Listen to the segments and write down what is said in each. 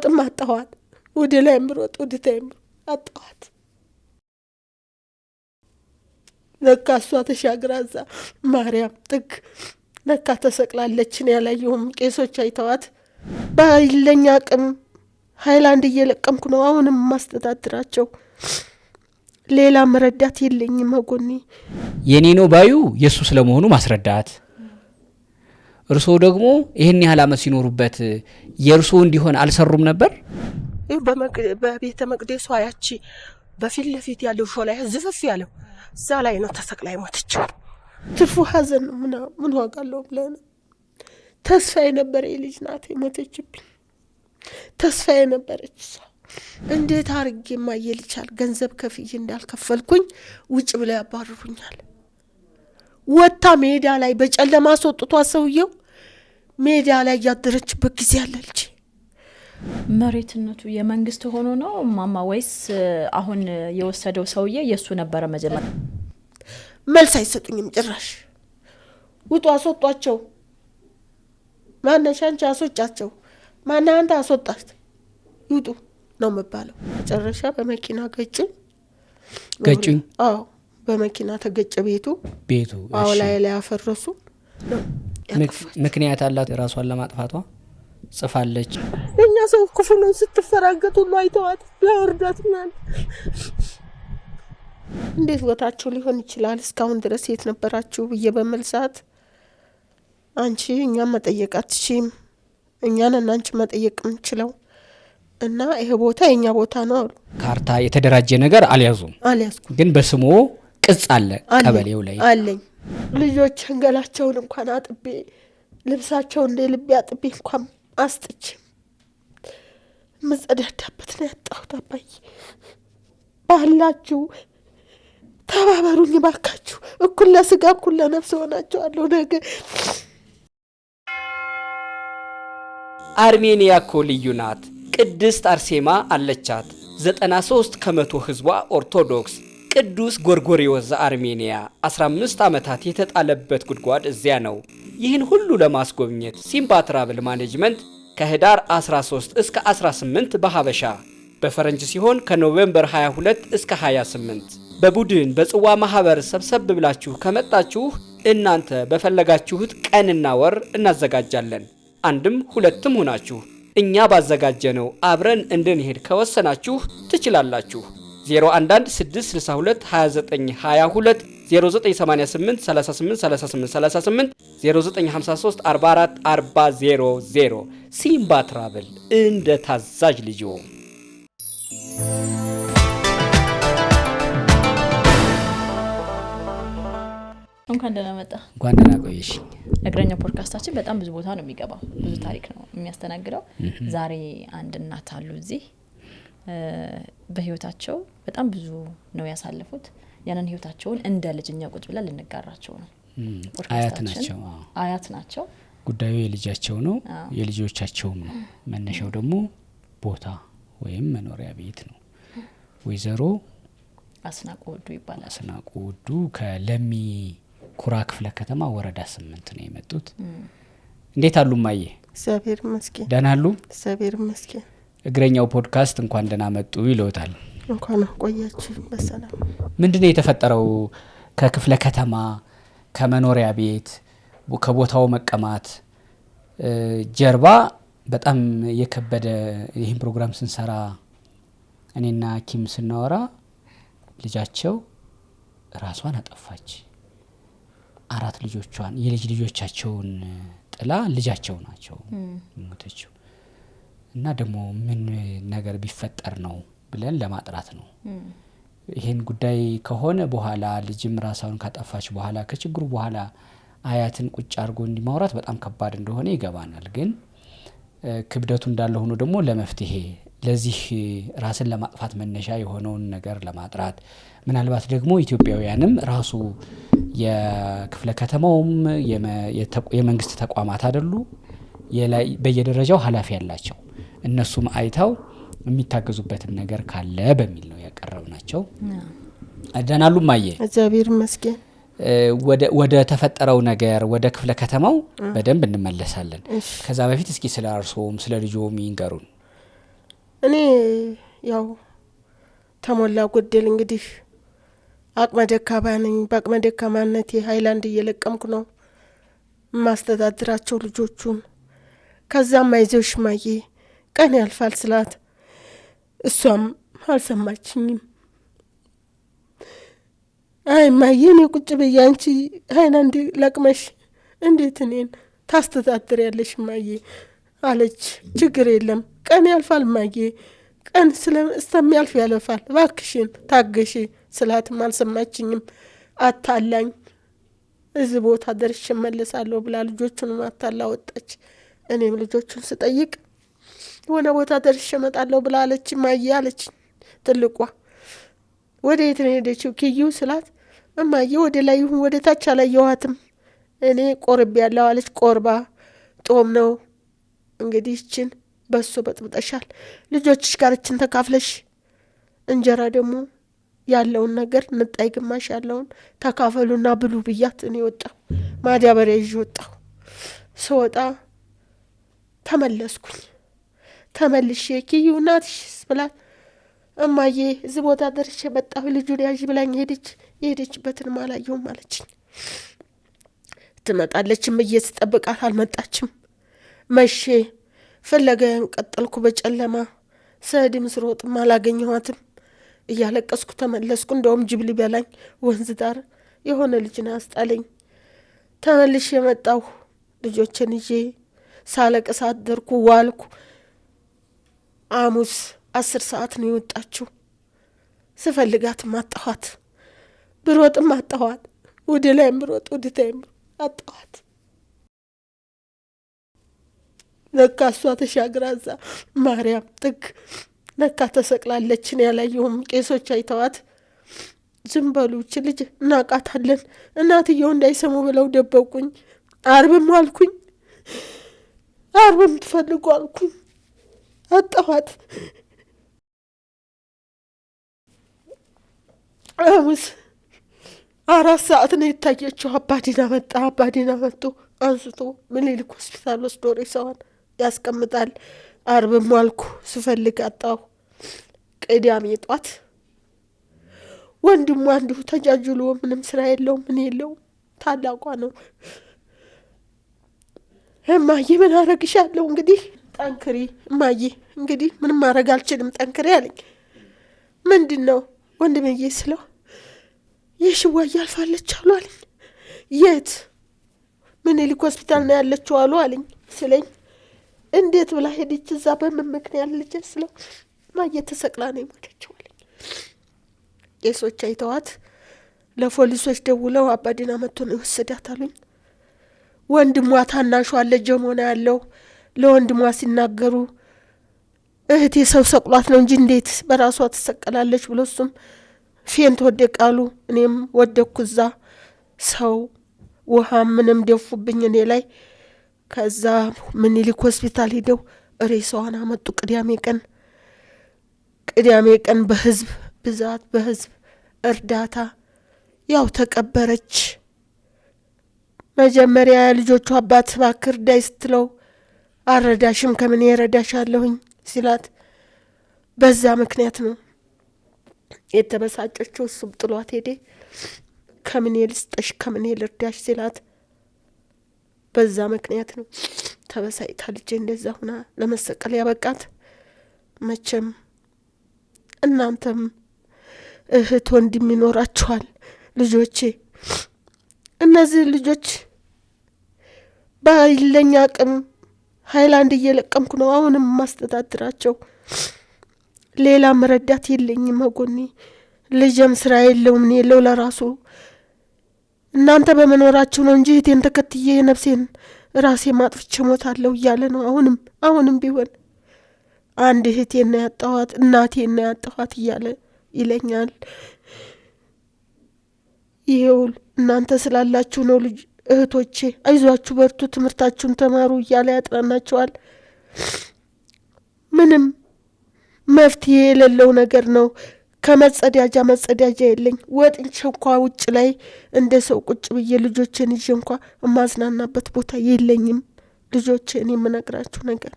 ብሮጥም አጣኋት። ወደ ላይ ብሮጥ ወደ ታይም አጣኋት። ለካ እሷ ተሻግራ እዛ ማርያም ጥግ ለካ ተሰቅላለች። ነው ያላየሁም። ቄሶች አይተዋት ባይለኛ አቅም ሃይላንድ እየለቀምኩ ነው አሁንም ማስተዳድራቸው። ሌላ መረዳት የለኝም። መጎኒ የኔ ነው ባዩ የሱ ስለመሆኑ ማስረዳት፣ እርሶ ደግሞ ይሄን ያህል አመት ሲኖሩበት የርሶ እንዲሆን አልሰሩም ነበር? በቤተ መቅደሱ ያቺ በፊት ለፊት ያለው ሾላ ዝፍፍ ያለው እዛ ላይ ነው ተሰቅላ ሞተችው። ትርፉ ሀዘን ምን ዋጋለው ብለን ተስፋ የነበረ ልጅ ናት ሞተችብኝ። ተስፋ የነበረች እሷ እንዴት አርጌ ማየል ይቻል? ገንዘብ ከፍዬ እንዳልከፈልኩኝ ውጭ ብለው ያባርሩኛል። ወጣ ሜዳ ላይ በጨለማ አስወጥቷ ሰውየው ሜዳ ላይ ያደረችበት ጊዜ አለ። ልጅ መሬትነቱ የመንግስት ሆኖ ነው ማማ ወይስ አሁን የወሰደው ሰውዬ የሱ ነበር? መጀመሪያ መልስ አይሰጡኝም ጭራሽ። ውጡ አስወጧቸው። ማነሽ አንቺ አስወጫቸው፣ ማና አንተ አስወጣት፣ ይውጡ ነው መባለው። መጨረሻ በመኪና ገጭኝ። አዎ በመኪና ተገጨ። ቤቱ አዎ ላይ አፈረሱ። ምክንያት አላት ራሷን ለማጥፋቷ ጽፋለች። እኛ ሰው ክፉ ነው ስትፈራገጡ ነው አይተዋት ያወርዳት ማለት እንዴት ቦታችሁ ሊሆን ይችላል? እስካሁን ድረስ የት ነበራችሁ ብዬ በመልሳት አንቺ እኛም መጠየቅ አትችይም፣ እኛን እናንቺ መጠየቅ የምንችለው እና ይሄ ቦታ የኛ ቦታ ነው አሉ። ካርታ የተደራጀ ነገር አልያዙም። ግን በስሙ ቅጽ አለ ቀበሌው ላይ አለኝ። ልጆች እንገላቸውን እንኳን አጥቤ ልብሳቸውን እንደ ልቤ አጥቤ እንኳን አስጥቼ መጸዳዳበት ነው ያጣሁት። አባዬ ባላችሁ ተባበሩኝ ባካችሁ። እኩል ለስጋ እኩል ለነፍስ ሆናቸዋለሁ ነገ። አርሜኒያ እኮ ልዩ ናት። ቅድስት አርሴማ አለቻት። 93% ህዝቧ ኦርቶዶክስ። ቅዱስ ጎርጎሪዮስ ዘአርሜኒያ 15 ዓመታት የተጣለበት ጉድጓድ እዚያ ነው። ይህን ሁሉ ለማስጎብኘት ሲምባ ትራቭል ማኔጅመንት ከህዳር 13 እስከ 18 በሀበሻ በፈረንጅ ሲሆን ከኖቬምበር 22 እስከ 28 በቡድን በጽዋ ማህበር ሰብሰብ ብላችሁ ከመጣችሁ እናንተ በፈለጋችሁት ቀንና ወር እናዘጋጃለን። አንድም ሁለትም ሆናችሁ እኛ ባዘጋጀነው አብረን እንድንሄድ ከወሰናችሁ ትችላላችሁ። 0116622922 0988 383838 0953444000 ሲምባ ትራቭል እንደ ታዛዥ ልጆ። እንኳን ደህና መጣ። እንኳን ደህና ቆየሽ። እግረኛ ፖድካስታችን በጣም ብዙ ቦታ ነው የሚገባው፣ ብዙ ታሪክ ነው የሚያስተናግደው። ዛሬ አንድ እናት አሉ እዚህ በህይወታቸው በጣም ብዙ ነው ያሳለፉት። ያንን ህይወታቸውን እንደ ልጅኛ ቁጭ ብለን ልንጋራቸው ነው። አያት ናቸው። ጉዳዩ የልጃቸው ነው፣ የልጆቻቸውም ነው። መነሻው ደግሞ ቦታ ወይም መኖሪያ ቤት ነው። ወይዘሮ አስናቁ ወዱ ይባላል። አስናቁ ወዱ ከለሚ ኩራ ክፍለ ከተማ ወረዳ 8 ነው የመጡት። እንዴት አሉ ማየ? እግዚአብሔር ይመስገን። ደህና አሉ? እግዚአብሔር ይመስገን። እግረኛው ፖድካስት እንኳን ደህና መጡ ይሎታል። እንኳን ቆያችሁ በሰላም። ምንድነው የተፈጠረው? ከክፍለ ከተማ ከመኖሪያ ቤት ከቦታው መቀማት ጀርባ በጣም የከበደ ይህን ፕሮግራም ስንሰራ እኔና ኪም ስናወራ ልጃቸው ራሷን አጠፋች። 4 ልጆቿን የልጅ ልጆቻቸውን ጥላ ልጃቸው ናቸው ሞተችው። እና ደግሞ ምን ነገር ቢፈጠር ነው ብለን ለማጥራት ነው። ይሄን ጉዳይ ከሆነ በኋላ ልጅም ራሷን ካጠፋች በኋላ ከችግሩ በኋላ አያትን ቁጭ አድርጎ እንዲማውራት በጣም ከባድ እንደሆነ ይገባናል። ግን ክብደቱ እንዳለ ሆኖ ደግሞ ለመፍትሄ ለዚህ ራስን ለማጥፋት መነሻ የሆነውን ነገር ለማጥራት ምናልባት ደግሞ ኢትዮጵያውያንም ራሱ የክፍለ ከተማውም የመንግስት ተቋማት አይደሉ በየደረጃው ኃላፊ ያላቸው እነሱም አይታው የሚታገዙበትን ነገር ካለ በሚል ነው ያቀረብናቸው። አደናሉ ማየ እግዚአብሔር ይመስገን። ወደ ተፈጠረው ነገር ወደ ክፍለ ከተማው በደንብ እንመለሳለን። ከዛ በፊት እስኪ ስለ አርሶም ስለ ልጆም ይንገሩን። እኔ ያው ተሞላ ጎደል እንግዲህ አቅመ ደካማ ነኝ። በአቅመ ደካማነቴ ሃይላንድ እየለቀምኩ ነው ማስተዳድራቸው ልጆቹን። ከዛም አይዞሽ ማዬ ቀን ያልፋል ስላት እሷም አልሰማችኝም። አይ ማዬ እኔ ቁጭ ብዬ አንቺ ሃይላንድ ለቅመሽ እንዴት እኔን ታስተዳድሪያለሽ ማዬ አለች። ችግር የለም ቀን ያልፋል ማዬ፣ ቀን ስለሚያልፍ ያለፋል፣ እባክሽን ታገሺ ስላትም አልሰማችኝም። አታላኝ እዚህ ቦታ ደርሼ እመለሳለሁ ብላ ልጆቹንም አታላ ወጣች። እኔም ልጆቹን ስጠይቅ ሆነ ቦታ ደርሼ እመጣለሁ ብላ አለች ማዬ አለች ትልቋ። ወደ የት ነው ሄደችው ኪዩ ስላት እማዬ ወደ ላይ ይሁን ወደ ታች አላየኋትም እኔ ቆርቤ ያለው አለች። ቆርባ ጦም ነው እንግዲህ ይችን በሶ በጥብጠሻል፣ ልጆችሽ ጋር ይችን ተካፍለሽ እንጀራ ደግሞ ያለውን ነገር ንጣይ ግማሽ ያለውን ተካፈሉና ብሉ ብያት እኔ ወጣሁ። ማዳበሪያ ይዤ ወጣሁ። ስወጣ ተመለስኩኝ። ተመልሼ ኪዩ ናትሽ ብላት እማዬ እዚህ ቦታ ደርሼ መጣሁ ልጁን ያዥ ብላኝ ሄደች። የሄደችበትን አላየሁም አለችኝ። ትመጣለችም እየተጠብቃት አልመጣችም። መሼ ፍለጋዬን ቀጠልኩ በጨለማ። ስሄድም ስሮጥም አላገኘኋትም። እያለቀስኩ ተመለስኩ። እንደውም ጅብ ሊበላኝ ወንዝ ዳር የሆነ ልጅን አስጣለኝ። ተመልሼ መጣሁ ልጆችን ይዤ ሳለቅስ አደርኩ ዋልኩ። ሐሙስ 10 ሰዓት ነው የወጣችው። ስፈልጋትም አጣኋት። ብሮጥም አጣኋት። ወደ ላይም ብሮጥ ወደ ታይም አጣኋት። ለካ እሷ ተሻግራ እዛ ማርያም ጥግ ለካ ተሰቅላለችን። ያላየሁም ቄሶች አይተዋት ዝም በሉ ይህች ልጅ እናቃታለን እናትየው እንዳይሰሙ ብለው ደበቁኝ። አርብም አልኩኝ፣ አርብም ትፈልጉ አልኩኝ። አጣኋት። ሐሙስ 4 ሰዓት ነው የታየችው። አባዲና መጣ። አባዲና መጥቶ አንስቶ ምኒልክ ሆስፒታል ወስዶ ሬሳዋን ያስቀምጣል። አርብም አልኩ ስፈልግ አጣሁ። ቅዳሜ ጧት ወንድሟ እንዲሁ ተጃጅሎ ምንም ስራ የለውም ምን የለውም ታላቋ ነው። እማዬ ምን አረግሻለሁ እንግዲህ ጠንክሪ እማዬ እንግዲህ ምንም ማረግ አልችልም ጠንክሪ አለኝ። ምንድን ነው ወንድምዬ ስለው የሽዋ ያልፋለች አሉ አለኝ። የት ምኒልክ ሆስፒታል ነው ያለችው አሉ አለኝ ስለኝ እንዴት ብላ ሄደች እዛ በምን ምክንያት ልጅ ስለው ማዬ ተሰቅላ ነው የሞተችው አለኝ። ቄሶች አይተዋት ለፖሊሶች ደውለው አባዲና መጥቶ ነው የወሰዳት አሉኝ። ወንድሟ ታናሿ አለ ጀሞና ያለው ለወንድሟ ሲናገሩ እህቴ ሰው ሰቅሏት ነው እንጂ እንዴት በራሷ ተሰቀላለች ብሎ እሱም ፌንት ወደቃሉ። እኔም ወደኩ እዛ ሰው ውሃ ምንም ደፉብኝ እኔ ላይ። ከዛ ምኒልክ ሆስፒታል ሄደው ሬሳዋን አመጡ። ቅዳሜ ቀን በህዝብ ብዛት በህዝብ እርዳታ ያው ተቀበረች። መጀመሪያ ልጆቹ አባት ባክር ዳይ ስትለው አረዳሽም ከምን ይረዳሻለሁኝ ሲላት በዛ ምክንያት ነው የተበሳጨችው። እሱም ጥሏት ሄደ። ከምን ልስጠሽ ከምን ልርዳሽ ሲላት በዛ ምክንያት ነው ተበሳጭታ ልጄ እንደዛ ሁና ለመሰቀል ያበቃት። መቼም እናንተም እህት ወንድም ይኖራችኋል ልጆቼ። እነዚህ ልጆች ባይለኛ አቅም ሃይላንድ እየለቀምኩ ነው አሁንም ማስተዳድራቸው። ሌላ መረዳት የለኝም መጎኒ። ልጅም ስራ የለውም ምን የለው ለራሱ። እናንተ በመኖራችሁ ነው እንጂ እህቴን ተከትዬ ነፍሴን ራሴ ማጥፍቼ ሞታለሁ እያለ ነው አሁንም ቢሆን አንድ እህቴን ነው ያጣኋት እናቴን ነው ያጣኋት እያለ ይለኛል። ይሄው እናንተ ስላላችሁ ነው ልጅ እህቶቼ አይዟችሁ በርቱ ትምህርታችሁን ተማሩ እያለ ያጥራናቸዋል። ምንም መፍትሄ የሌለው ነገር ነው። ከመጸዳጃ የለኝ። ወጥቼ እንኳ ውጭ ላይ እንደ ሰው ቁጭ ብዬ ልጆችን ይዤ እንኳ እማዝናናበት ቦታ የለኝም። ልጆቼ እኔ የምነግራችሁ ነገር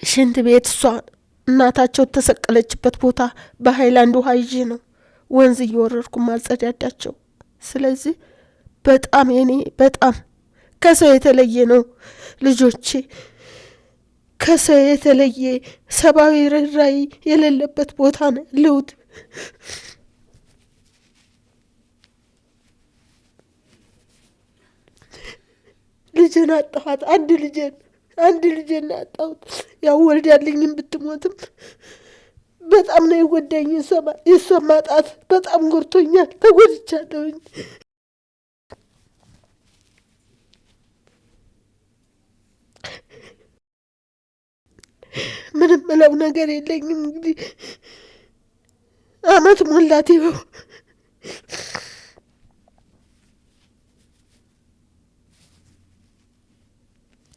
ሽንት ቤት እሷ እናታቸው ተሰቀለችበት ቦታ በሃይላንድ ውሃ ይዤ ነው ወንዝ እየወረድኩ ማጸዳዳቸው። ስለዚህ በጣም እኔ በጣም ከሰው የተለየ ነው ልጆቼ፣ ከሰው የተለየ ሰብአዊ ርህራሄ የሌለበት ቦታ ነው ያለሁት። ልጄን አጣኋት። አንድ ልጄን አጣሁት። ያው ወልዳልኝም ብትሞትም በጣም ነው የጎዳኝ። የእሷ ማጣት በጣም ጎድቶኛል፣ ተጎድቻለሁኝ። ምንም ምለው ነገር የለኝም። እንግዲህ አመት ሞላት ይኸው።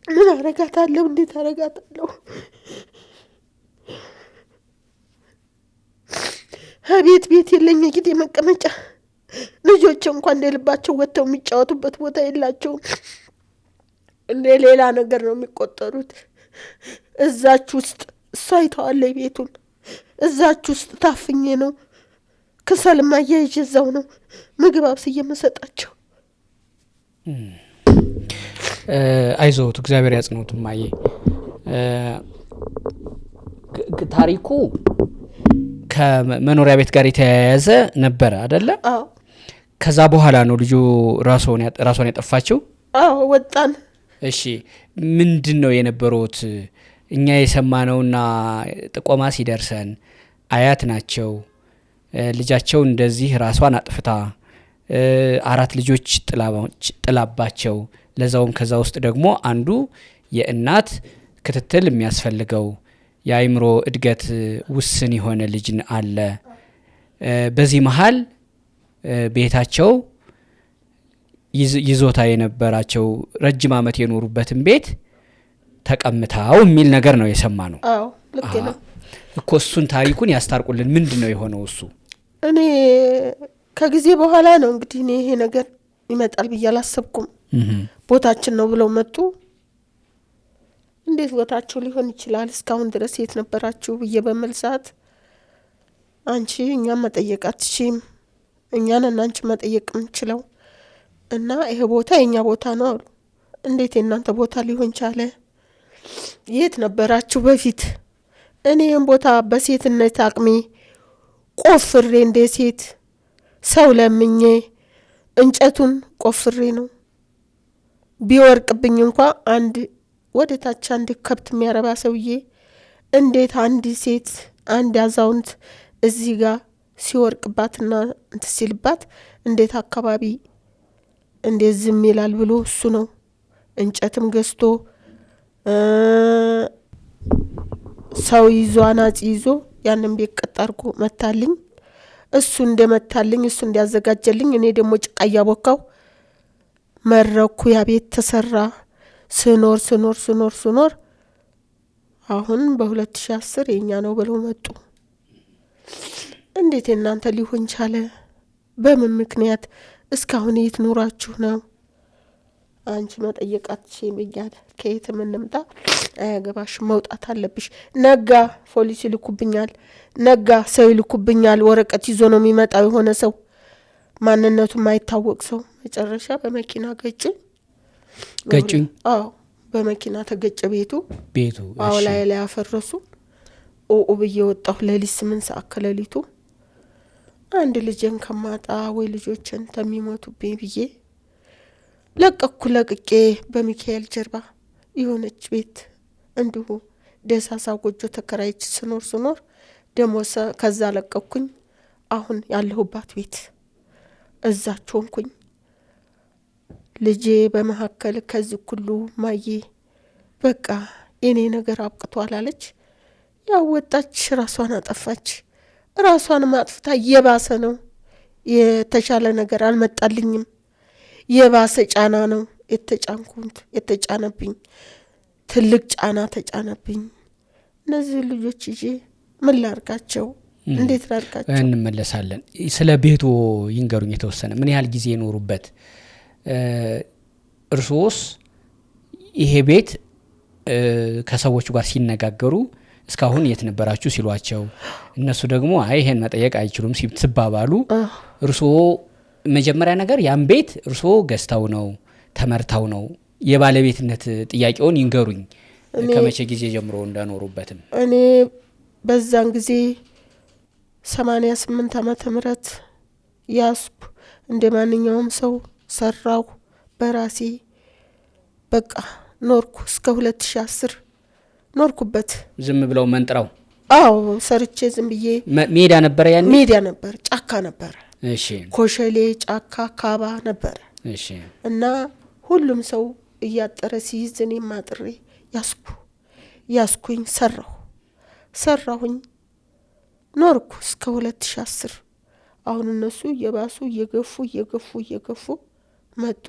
ምን አረጋታለሁ? እንዴት አረጋታለሁ? ቤት የለኝ እንግዲህ መቀመጫ። ልጆች እንኳን እንደ ልባቸው ወጥተው የሚጫወቱበት ቦታ የላቸውም። እንደ ሌላ ነገር ነው የሚቆጠሩት። እዛች ውስጥ እሷ አይተዋለች ቤቱን። እዛች ውስጥ ታፍኜ ነው ከሰልማ እያይዤ እዛው ነው ምግብ አብስዬ የምሰጣቸው። አይዞት፣ እግዚአብሔር ያጽኖት ማዬ። ታሪኩ ከመኖሪያ ቤት ጋር የተያያዘ ነበር አይደለ? አዎ። ከዛ በኋላ ነው ልጁ ራሷን ያጠፋችው? አዎ፣ ወጣን። እሺ፣ ምንድነው የነበሩት? እኛ የሰማነውና ጥቆማ ሲደርሰን አያት ናቸው ልጃቸው እንደዚህ ራሷን አጥፍታ 4 ልጆች ጥላባቸው፣ ለዛውም ከዛ ውስጥ ደግሞ አንዱ የእናት ክትትል የሚያስፈልገው የአይምሮ እድገት ውስን የሆነ ልጅ አለ። በዚህ መሃል ቤታቸው ይዞታ የነበራቸው ረጅም ዓመት የኖሩበትን ቤት ተቀምታው የሚል ነገር ነው የሰማ ነው። አዎ ልክ ነው እኮ። እሱን ታሪኩን ያስታርቁልን። ምንድነው የሆነው እሱ? እኔ ከጊዜ በኋላ ነው እንግዲህ እኔ ይሄ ነገር ይመጣል ብዬ አላሰብኩም። ቦታችን ነው ብለው መጡ። እንዴት ቦታችሁ ሊሆን ይችላል? እስካሁን ድረስ የት ነበራችሁ ብዬ በመልሳት አንቺ እኛም መጠየቅ አትችይም፣ እኛን እናንቺ መጠየቅ የምንችለው እና ይሄ ቦታ የኛ ቦታ ነው አሉ። እንዴት የእናንተ ቦታ ሊሆን ቻለ? የት ነበራችሁ በፊት? እኔም ቦታ በሴትነት አቅሜ ቆፍሬ እንደ ሴት ሰው ለምኜ እንጨቱን ቆፍሬ ነው። ቢወርቅብኝ እንኳ አንድ ወደ ታች አንድ ከብት የሚያረባ ሰውዬ እንዴት አንድ ሴት አንድ አዛውንት እዚህ ጋር ሲወርቅባትና እንትን ሲልባት እንዴት አካባቢ እንዴት ዝም ይላል ብሎ እሱ ነው እንጨትም ገዝቶ ሰው ይዞ አናጺ ይዞ ያንን ቤት ቀጥ አድርጎ መታልኝ። እሱ እንደመታልኝ እሱ እንዲያዘጋጀልኝ እኔ ደግሞ ጭቃ እያቦካው መረኩ። ያ ቤት ተሰራ። ስኖር አሁን በ2010 የኛ ነው ብለው መጡ። እንዴት እናንተ ሊሆን ቻለ? በምን ምክንያት? እስካሁን የት ኑራችሁ ነው? አንቺ መጠየቃትሽም ይያለ ከየት ምንምጣ አያገባሽ፣ መውጣት አለብሽ። ነጋ ፖሊስ ይልኩብኛል፣ ነጋ ሰው ይልኩብኛል። ወረቀት ይዞ ነው የሚመጣው የሆነ ሰው ማንነቱ ማይታወቅ ሰው። መጨረሻ በመኪና ገጭኝ። አዎ በመኪና ተገጨ ቤቱ። አዎ ላይ አፈረሱ። ብዬ ወጣሁ። ሌሊት 8 ሰዓት ከሌሊቱ አንድ ልጅን ከማጣ ወይ ልጆችን ተሚሞቱብኝ ብዬ ለቅቄ በሚካኤል ጀርባ የሆነች ቤት እንዲሁ ደሳሳ ጎጆ ተከራይች ስኖር ደሞ ከዛ ለቀኩኝ። አሁን ያለሁባት ቤት እዛች ሆንኩኝ። ልጄ በመሐከል ከዚህ ሁሉ ማዬ በቃ የኔ ነገር አብቅቷል አለች። ያወጣች ራሷን አጠፋች። ራሷን ማጥፍታ የባሰ ነው። የተሻለ ነገር አልመጣልኝም። የባሰ ጫና ነው የተጫነብኝ። ትልቅ ጫና ተጫነብኝ። እነዚህ ልጆች ይዤ ምን ላርጋቸው? እንዴት ላርጋቸው? እንመለሳለን። ስለ ቤቱ ይንገሩኝ የተወሰነ። ምን ያህል ጊዜ የኖሩበት? እርሶስ ይሄ ቤት ከሰዎቹ ጋር ሲነጋገሩ እስካሁን የት ነበራችሁ ሲሏቸው እነሱ ደግሞ አይ ይሄን መጠየቅ አይችሉም ሲባባሉ እርሶ መጀመሪያ ነገር ያን ቤት እርሶ ገዝተው ነው ተመርታው ነው የባለቤትነት ጥያቄውን ይንገሩኝ ከመቼ ጊዜ ጀምሮ እንደኖሩበትም እኔ በዛን ጊዜ 88 ዓመተ ምህረት ያስኩ እንደማንኛውም ሰው ሰራው በራሴ በቃ ኖርኩ እስከ 2010 ኖርኩበት ዝም ብለው መንጥራው አዎ ሰርቼ ዝም ብዬ ሜዳ ነበር ያን ሜዳ ነበር ጫካ ነበር እሺ ኮሸሌ ጫካ ካባ ነበር እሺ እና ሁሉም ሰው እያጠረ ሲይዝ እኔም ማጥሬ ያስኩኝ ሰራሁኝ ኖርኩ እስከ 2010 አሁን እነሱ የባሱ እየገፉ መጡ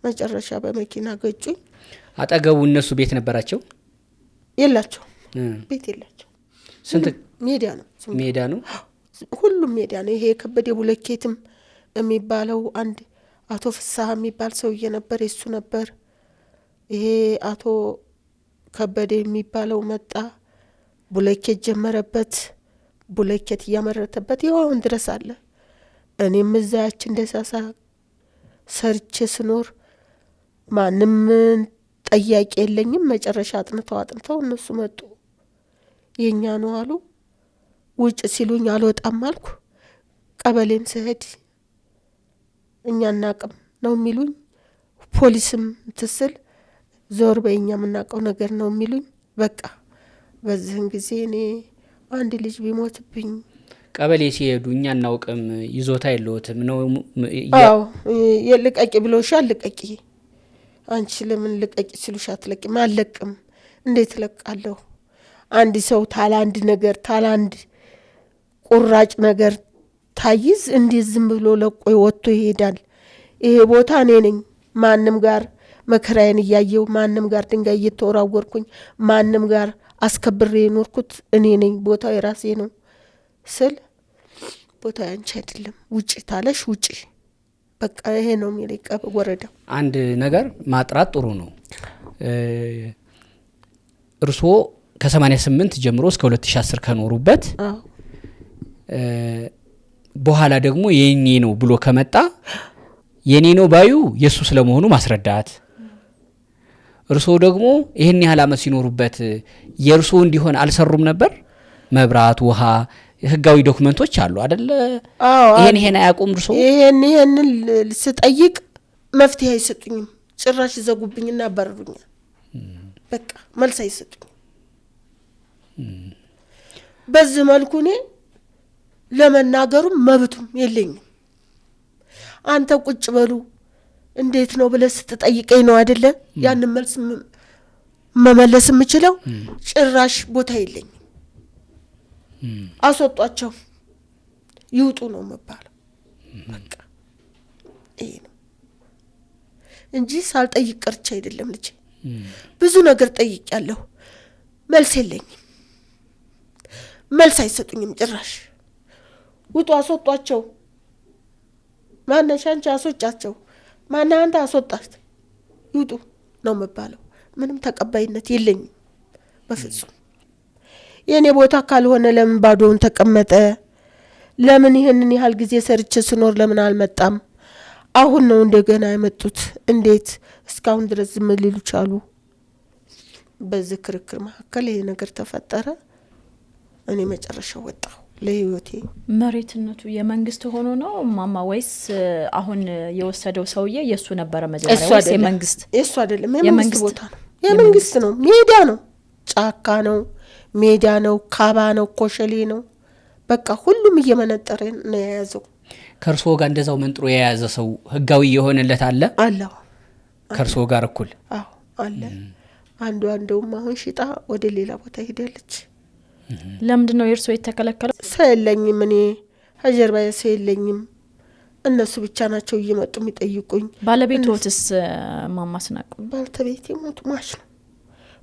መጨረሻ በመኪና ገጩኝ አጠገቡ እነሱ ቤት ነበራቸው የላቸው ቤት የላቸው ስንት ሜዳ ነው ሁሉም ሜዳ ነው ይሄ ከበደ ቡለኬትም የሚባለው አንድ አቶ ፍሳህ የሚባል ሰውዬ ነበር እሱ ነበር ይሄ አቶ ከበደ የሚባለው መጣ ቡለኬት ጀመረበት ቡለኬት ያመረተበት ይሁን ድረስ አለ እኔም እዛች እንደሳሳ ሰርቼ ስኖር ማንም ጠያቂ የለኝም መጨረሻ አጥንተው እነሱ መጡ የኛ ነው አሉ ውጭ ሲሉኝ አልወጣም አልኩ ቀበሌም ስሄድ እኛ እናቅም ነው የሚሉኝ ፖሊስም ትስል ዞር በእኛ ምናቀው ነገር ነው የሚሉኝ በቃ በዚህን ጊዜ እኔ አንድ ልጅ ቢሞትብኝ ቀበሌ ሲሄዱ እኛ እናውቅም ይዞታ የለውትም ነው ያው የልቀቂ ብሎሻል ልቀቂ አንቺ ለምን ልቀቂ ሲሉሽ አትለቂም አለቅም እንዴት ለቃለሁ አንድ ሰው ታላንድ ነገር ታላንድ ቁራጭ ነገር ታይዝ እንዴት ዝም ብሎ ለቆ ወጥቶ ይሄዳል ይሄ ቦታ እኔ ነኝ ማንንም ጋር መከራዬን ያየው ማንንም ጋር ድንጋይ እየተወራወርኩኝ ማንንም ጋር አስከብሬ ኖርኩት እኔ ነኝ ቦታው የራሴ ነው ስል ቦታው ያንቺ አይደለም ውጪ ታለሽ ውጪ በቃ ይሄ ነው የሚለቀብ ወረዳው አንድ ነገር ማጥራት ጥሩ ነው እርሶ ከ88 ጀምሮ እስከ 2010 ከኖሩበት በኋላ ደግሞ የኔ ነው ብሎ ከመጣ የኔ ነው ባዩ የሱ ስለመሆኑ ማስረዳት እርሶ ደግሞ ይሄን ያህል አመት ሲኖሩበት የርሶ እንዲሆን አልሰሩም ነበር መብራት ውሃ ህጋዊ ዶክመንቶች አሉ አይደል ይሄን አያቁም እርሶ ይሄን ስጠይቅ መፍትሄ አይሰጡኝም ጭራሽ ዘጉብኝና አባረሩኝ በቃ መልስ አይሰጡኝ በዚህ መልኩ እኔ ለመናገሩ መብቱም የለኝም አንተ ቁጭ በሉ እንዴት ነው ብለህ ስትጠይቀኝ ነው አይደለ ያን መልስ መመለስ የምችለው ጭራሽ ቦታ የለኝም አስወጣቸው ይውጡ ነው መባል በቃ ይሄ ነው እንጂ ሳልጠይቅ ቀርቼ አይደለም ልጅ ብዙ ነገር ጠይቄያለሁ መልስ የለኝም መልስ አይሰጡኝም ጭራሽ ውጡ አስወጣቸው ማነሽ አንቺ አስወጣቸው ማን አንተ አስወጣት ይውጡ ነው መባለው ምንም ተቀባይነት የለኝም በፍጹም የኔ ቦታ ካልሆነ ለምን ባዶውን ተቀመጠ ለምን ይሄንን ያህል ጊዜ ሰርቼ ስኖር ለምን አልመጣም አሁን ነው እንደገና የመጡት እንዴት እስካሁን ድረስ ዝም ሊሉ ቻሉ በዚህ ክርክር መካከል ይሄ ነገር ተፈጠረ እኔ መጨረሻው ወጣሁ ለህይወቴ መሬትነቱ የመንግስት ሆኖ ነው ማማ ወይስ አሁን የወሰደው ሰውዬ የሱ ነበር መጀመሪያ ወይስ የመንግስት የሱ አይደለም የመንግስት ቦታ ነው የመንግስት ነው ሜዳ ነው ጫካ ነው ሜዳ ነው ካባ ነው ኮሸሌ ነው በቃ ሁሉም እየመነጠረ ነው የያዘው ከርሶ ጋር እንደዛው መንጥሮ የያዘ ሰው ህጋዊ የሆነለት አለ ከርሶ ጋር እኩል አዎ አለ አንዱም አሁን ሽጣ ወደ ሌላ ቦታ ሄዳለች ለምንድን ነው የርሶ የተከለከለው ሰለኝም እኔ ሀጀርባዬ ሰለኝም እነሱ ብቻ ናቸው እየመጡ የሚጠይቁኝ ባለቤቶትስ ማማስናቁ ባልተቤቴ ሞቱ ማሽ ነው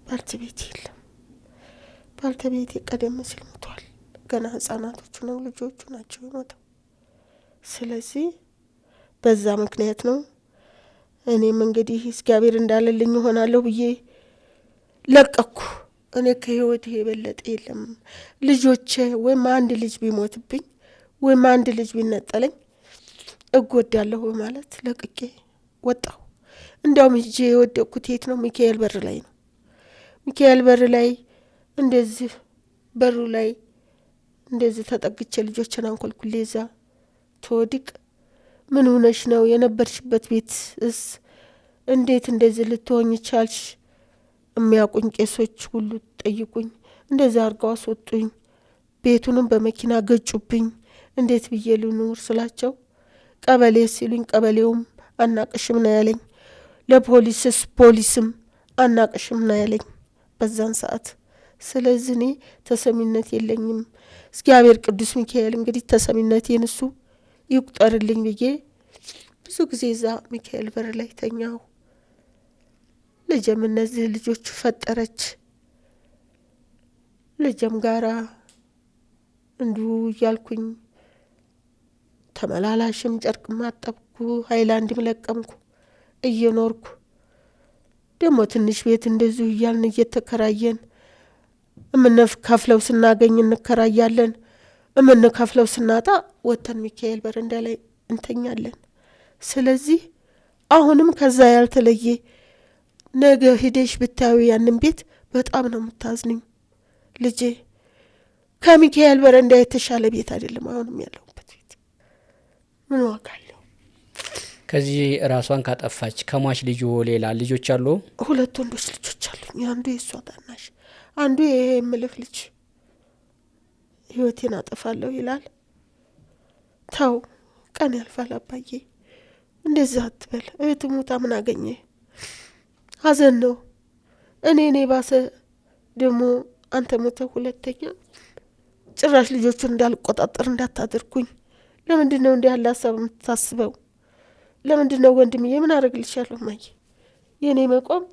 ባልተቤቴ የለም ባልተቤቴ ቀደም ሲል ሞቷል ገና ህፃናቶቹ ነው ልጆቹ ናቸው የሞተው ስለዚህ በዛ ምክንያት ነው እኔም እንግዲህ እግዚአብሔር እንዳለልኝ ሆናለሁ ብዬ ለቀኩ። እኔ ከህይወት የበለጠ የለም። ልጆቼ ወይም አንድ ልጅ ቢሞትብኝ ወይም አንድ ልጅ ቢነጠለኝ እጎዳለሁ በማለት ለቅቄ ወጣሁ። እንዲያውም ሂጄ የወደቅኩት የት ነው? ሚካኤል በር ላይ ነው። ሚካኤል በር ላይ እንደዚህ በሩ ላይ እንደዚህ ተጠግቼ ልጆችን አንኮልኩሌ እዛ ተወድቅ ምን ሆነሽ ነው? የነበርሽበት ቤትስ እንዴት እንደዚህ ልትሆኝ ቻልሽ? የሚያውቁኝ ቄሶች ሁሉ ጠይቁኝ። እንደዚህ አድርገው አስወጡኝ። ቤቱንም በመኪና ገጩብኝ። እንዴት ብዬ ልኑር ስላቸው ቀበሌ ሲሉኝ ቀበሌውም አናቅሽም ነው ያለኝ። ለፖሊስስ ፖሊስም አናቅሽም ነው ያለኝ በዛን ሰዓት። ስለዚህ እኔ ተሰሚነት የለኝም። እግዚአብሔር ቅዱስ ሚካኤል እንግዲህ ተሰሚነቴን እሱ ይቁጠርልኝ ብዬ ብዙ ጊዜ እዛ ሚካኤል በር ላይ ተኛሁ። ልጅም እነዚህ ልጆች ፈጠረች። ልጅም ጋራ እንዲሁ እያልኩኝ ተመላላሽም ጨርቅ ማጠብኩ፣ ሃይላንድም ለቀምኩ እየኖርኩ ደግሞ ትንሽ ቤት እንደዚሁ እያልን እየተከራየን እምንከፍለው ስናገኝ እንከራያለን፣ እምንከፍለው ስናጣ ወተን ሚካኤል በረንዳ ላይ እንተኛለን። ስለዚህ አሁንም ከዛ ያልተለየ ነገ ሂደሽ ብታዩ ያንን ቤት በጣም ነው የምታዝኝ ልጄ። ከሚካኤል በረንዳ የተሻለ ቤት አይደለም አሁንም ያለሁበት ቤት። ምን ዋጋ አለው? ከዚህ ራሷን ካጠፋች ከሟች ልጅ ሌላ ልጆች አሉ? 2 ወንዶች ልጆች አሉኝ። አንዱ የእሷ ታናሽ፣ አንዱ ይሄ የምልህ ልጅ ህይወቴን አጠፋለሁ ይላል። ተው ቀን ያልፋል አባዬ፣ እንደዛ አትበል። እህት ሞታ ምን አገኘ? ሀዘን ነው። እኔ ባሰ ደግሞ አንተ ሞተ ሁለተኛ ጭራሽ ልጆቹን እንዳልቆጣጠር እንዳታደርኩኝ። ለምንድን ነው እንዲህ ያለ ሀሳብ የምታስበው? ለምንድን ነው ወንድምዬ? ምን አደርግልሻለሁ ማየ? የኔ መቆም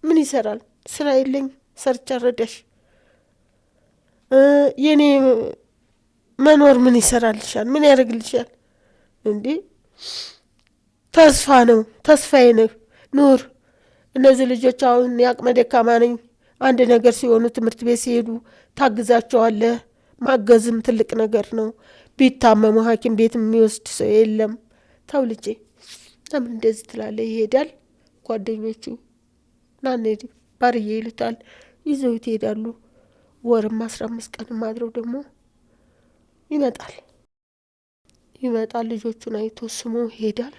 ምን ይሰራል? ስራ የለኝ ሰርቻ ረዳሽ። የኔ መኖር ምን ይሰራልሻል? ምን ያደርግልሻል? እንዴ ተስፋ ነው፣ ተስፋዬ ነው። ኑር። እነዚህ ልጆች አሁን ያቅመ ደካማ ነኝ። አንድ ነገር ሲሆኑ ትምህርት ቤት ሲሄዱ ታግዛቸዋለህ። ማገዝም ትልቅ ነገር ነው። ቢታመሙ ሐኪም ቤት የሚወስድ ሰው የለም። ተው ልጄ ለምን እንደዚህ ትላለህ? ይሄዳል። ጓደኞቹ ናኔዲ ባርዬ ይሉታል፣ ይዘውት ይሄዳሉ። ወርም 15 ቀን ማድረው ደግሞ ይመጣል። ልጆቹን አይቶ ስሞ ይሄዳል።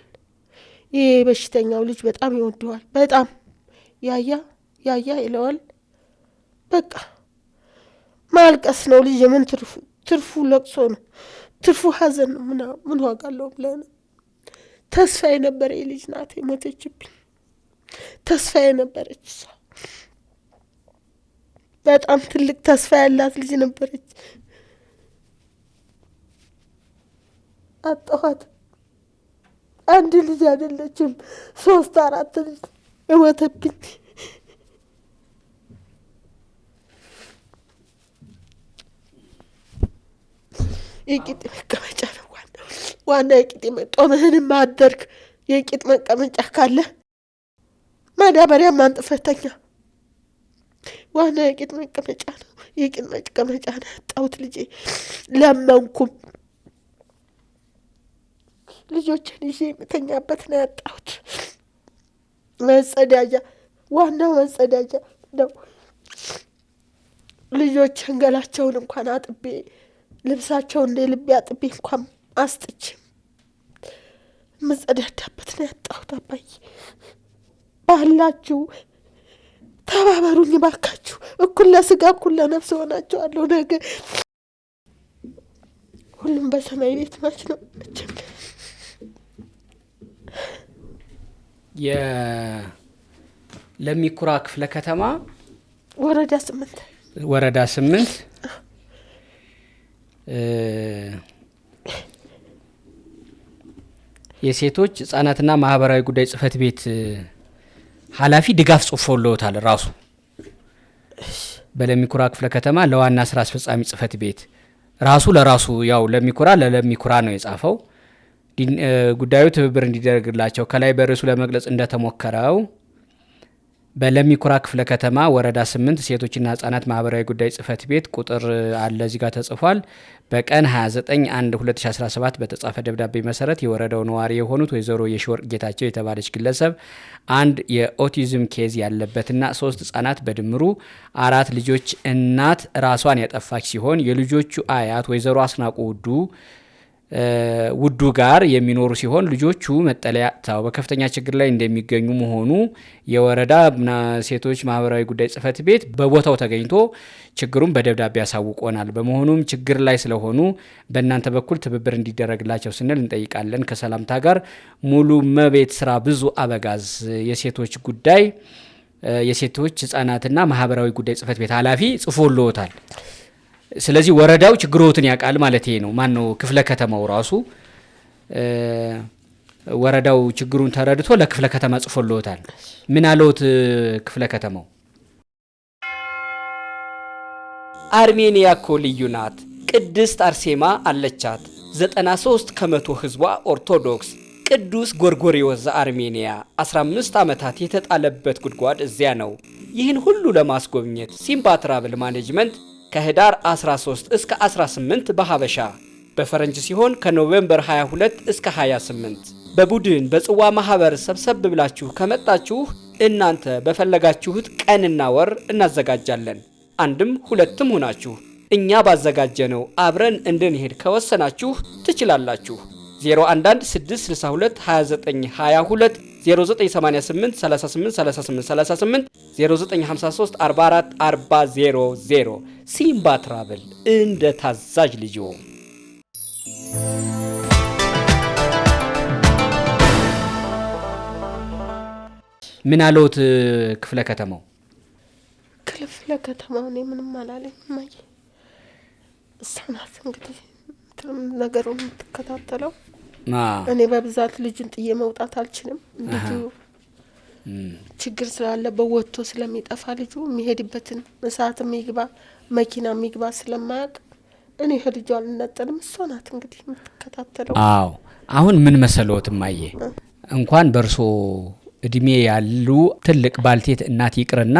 ይሄ በሽተኛው ልጅ በጣም ይወደዋል። በጣም ያያ ይለዋል። በቃ ማልቀስ ነው ልጅ። ምን ትርፉ ለቅሶ ነው፣ ትርፉ ሀዘን ነው። ምን ዋጋ አለው ብለህ ነው? ተስፋ የነበረ ልጅ ናት የሞተችብኝ። ተስፋ የነበረች እሷ በጣም ትልቅ ተስፋ ያላት ልጅ ነበረች። አጣኋት። አንድ ልጅ አይደለችም፣ 3 4 ልጅ የሞተብኝ። የቂጥ መቀመጫ ነው ዋና የቂጥ ጦምህንም አደርግ። የቂጥ መቀመጫ ካለ ማዳበሪያ ማንጥፈተኛ ዋና የቂጥ መቀመጫ ነው። የቂጥ መቀመጫ ነው ያጣሁት ልጄ። ለመንኩም ልጆችን ይዤ የምተኛበት ነው ያጣሁት። መጸዳጃ፣ ዋናው መጸዳጃ ነው። ልጆችን ገላቸውን እንኳን አጥቤ ልብሳቸውን እንደ ልቤ አጥቤ እንኳን አስጥቼ መጸዳዳበት ነው ያጣሁት። አባዬ ባላችሁ ተባበሩኝ ባካችሁ። እኩል ለስጋ እኩል ለነፍስ ሆናቸዋለሁ። ነገ ሁሉም በሰማይ ቤት ማች ነው። ለሚኩራ ክፍለ ከተማ ወረዳ 8 የሴቶች ህጻናትና ማህበራዊ ጉዳይ ጽህፈት ቤት ኃላፊ ድጋፍ ጽፎልዎታል። ራሱ በለሚኩራ ክፍለ ከተማ ለዋና ስራ አስፈጻሚ ጽህፈት ቤት ራሱ ለራሱ ያው ለሚኩራ ነው የጻፈው። ጉዳዩ ትብብር እንዲደረግላቸው ከላይ በርዕሱ ለመግለጽ እንደተሞከረው በለሚኩራ ክፍለ ከተማ ወረዳ 8 ሴቶችና ህጻናት ማህበራዊ ጉዳይ ጽህፈት ቤት ቁጥር አለ እዚህ ጋር ተጽፏል። በቀን 29/1/2017 በተጻፈ ደብዳቤ መሰረት የወረዳው ነዋሪ የሆኑት ወይዘሮ የሽወርቅ ጌታቸው የተባለች ግለሰብ አንድ የኦቲዝም ኬዝ ያለበትና 3 ህጻናት በድምሩ 4 ልጆች እናት ራሷን ያጠፋች ሲሆን የልጆቹ አያት ወይዘሮ አስናቁ ውዱ ጋር የሚኖሩ ሲሆን ልጆቹ መጠለያ አጥተው በከፍተኛ ችግር ላይ እንደሚገኙ መሆኑ የወረዳ ሴቶች ማህበራዊ ጉዳይ ጽህፈት ቤት በቦታው ተገኝቶ ችግሩን በደብዳቤ ያሳውቆናል። በመሆኑም ችግር ላይ ስለሆኑ በእናንተ በኩል ትብብር እንዲደረግላቸው ስንል እንጠይቃለን። ከሰላምታ ጋር ሙሉ መቤት ስራ ብዙ አበጋዝ የሴቶች ጉዳይ የሴቶች ህጻናትና ማህበራዊ ጉዳይ ጽህፈት ቤት ኃላፊ ጽፎልዎታል። ስለዚህ ወረዳው ችግሮትን ያውቃል ማለት ነው። ማን ነው ክፍለ ከተማው ራሱ ወረዳው ችግሩን ተረድቶ ለክፍለ ከተማ ጽፎልዎታል። ምን አለውት ክፍለ ከተማው? አርሜኒያ እኮ ልዩ ናት። ቅድስት አርሴማ አለቻት። 93 ከመቶ ህዝቧ ኦርቶዶክስ። ቅዱስ ጎርጎሪዎስ ዘአርሜኒያ 15 ዓመታት የተጣለበት ጉድጓድ እዚያ ነው። ይህን ሁሉ ለማስጎብኘት ሲምባ ትራቭል ማኔጅመንት ከህዳር 13 እስከ 18 በሀበሻ በፈረንጅ ሲሆን ከኖቬምበር 22 እስከ 28 በቡድን በጽዋ ማህበር ሰብሰብ ብላችሁ ከመጣችሁ እናንተ በፈለጋችሁት ቀንና ወር እናዘጋጃለን። አንድም ሁለትም ሆናችሁ እኛ ባዘጋጀነው አብረን እንድንሄድ ከወሰናችሁ ትችላላችሁ። 011-662-2922 0988 38 38 38 0953 44 40 ሲምባ ትራቭል እንደ ታዛዥ ልጅ። ምን አለውት ክፍለ ከተማው? ክፍለ ከተማው እኔ ምንም አላለኝ። ማይ እሳናት እንግዲህ ነገሩን የምትከታተለው እኔ በብዛት ልጁን ጥዬ መውጣት አልችልም። ልጁ ችግር ስላለበት ወጥቶ ስለሚጠፋ ልጁ የሚሄድበትን ሰዓት የሚግባ መኪና የሚግባ ስለማያውቅ እኔ ልጁ አልነጠልም። እሷ ናት እንግዲህ የምትከታተለው። አዎ አሁን ምን መሰለዎት ማየ እንኳን በርሶ እድሜ ያሉ ትልቅ ባልቴት እናት ይቅርና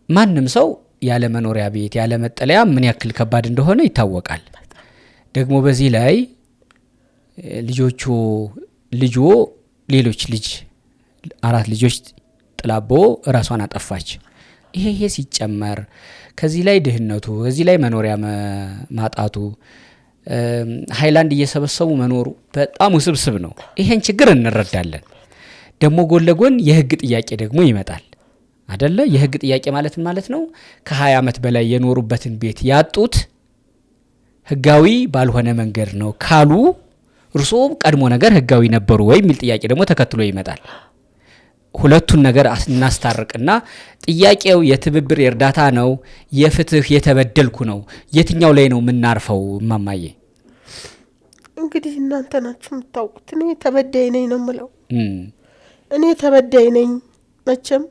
ማንም ሰው ያለ መኖሪያ ቤት ያለ መጠለያ ምን ያክል ከባድ እንደሆነ ይታወቃል። ደግሞ በዚህ ላይ ልጆ ሌሎች ልጅ 4 ልጆች ጥላቦ ራሷን አጠፋች። ይሄ ሲጨመር ከዚህ ላይ ድህነቱ ከዚህ ላይ መኖሪያ ማጣቱ ሃይላንድ እየሰበሰቡ መኖሩ በጣም ውስብስብ ነው። ይሄን ችግር እንረዳለን። ደግሞ ጎን ለጎን የህግ ጥያቄ ደግሞ ይመጣል አይደለ? የህግ ጥያቄ ማለት ነው ከ20 ዓመት በላይ የኖሩበትን ቤት ያጡት ህጋዊ ባልሆነ መንገድ ነው ካሉ እርሶ ቀድሞ ነገር ህጋዊ ነበሩ ወይ የሚል ጥያቄ ደግሞ ተከትሎ ይመጣል። ሁለቱን ነገር እናስታርቅና ጥያቄው የትብብር የእርዳታ ነው የፍትህ የተበደልኩ ነው የትኛው ላይ ነው የምናርፈው? ማማዬ እንግዲህ እናንተ ናችሁ የምታውቁት። እኔ ተበዳይ ነኝ ነው የምለው። እኔ ተበዳይ ነኝ። መቼም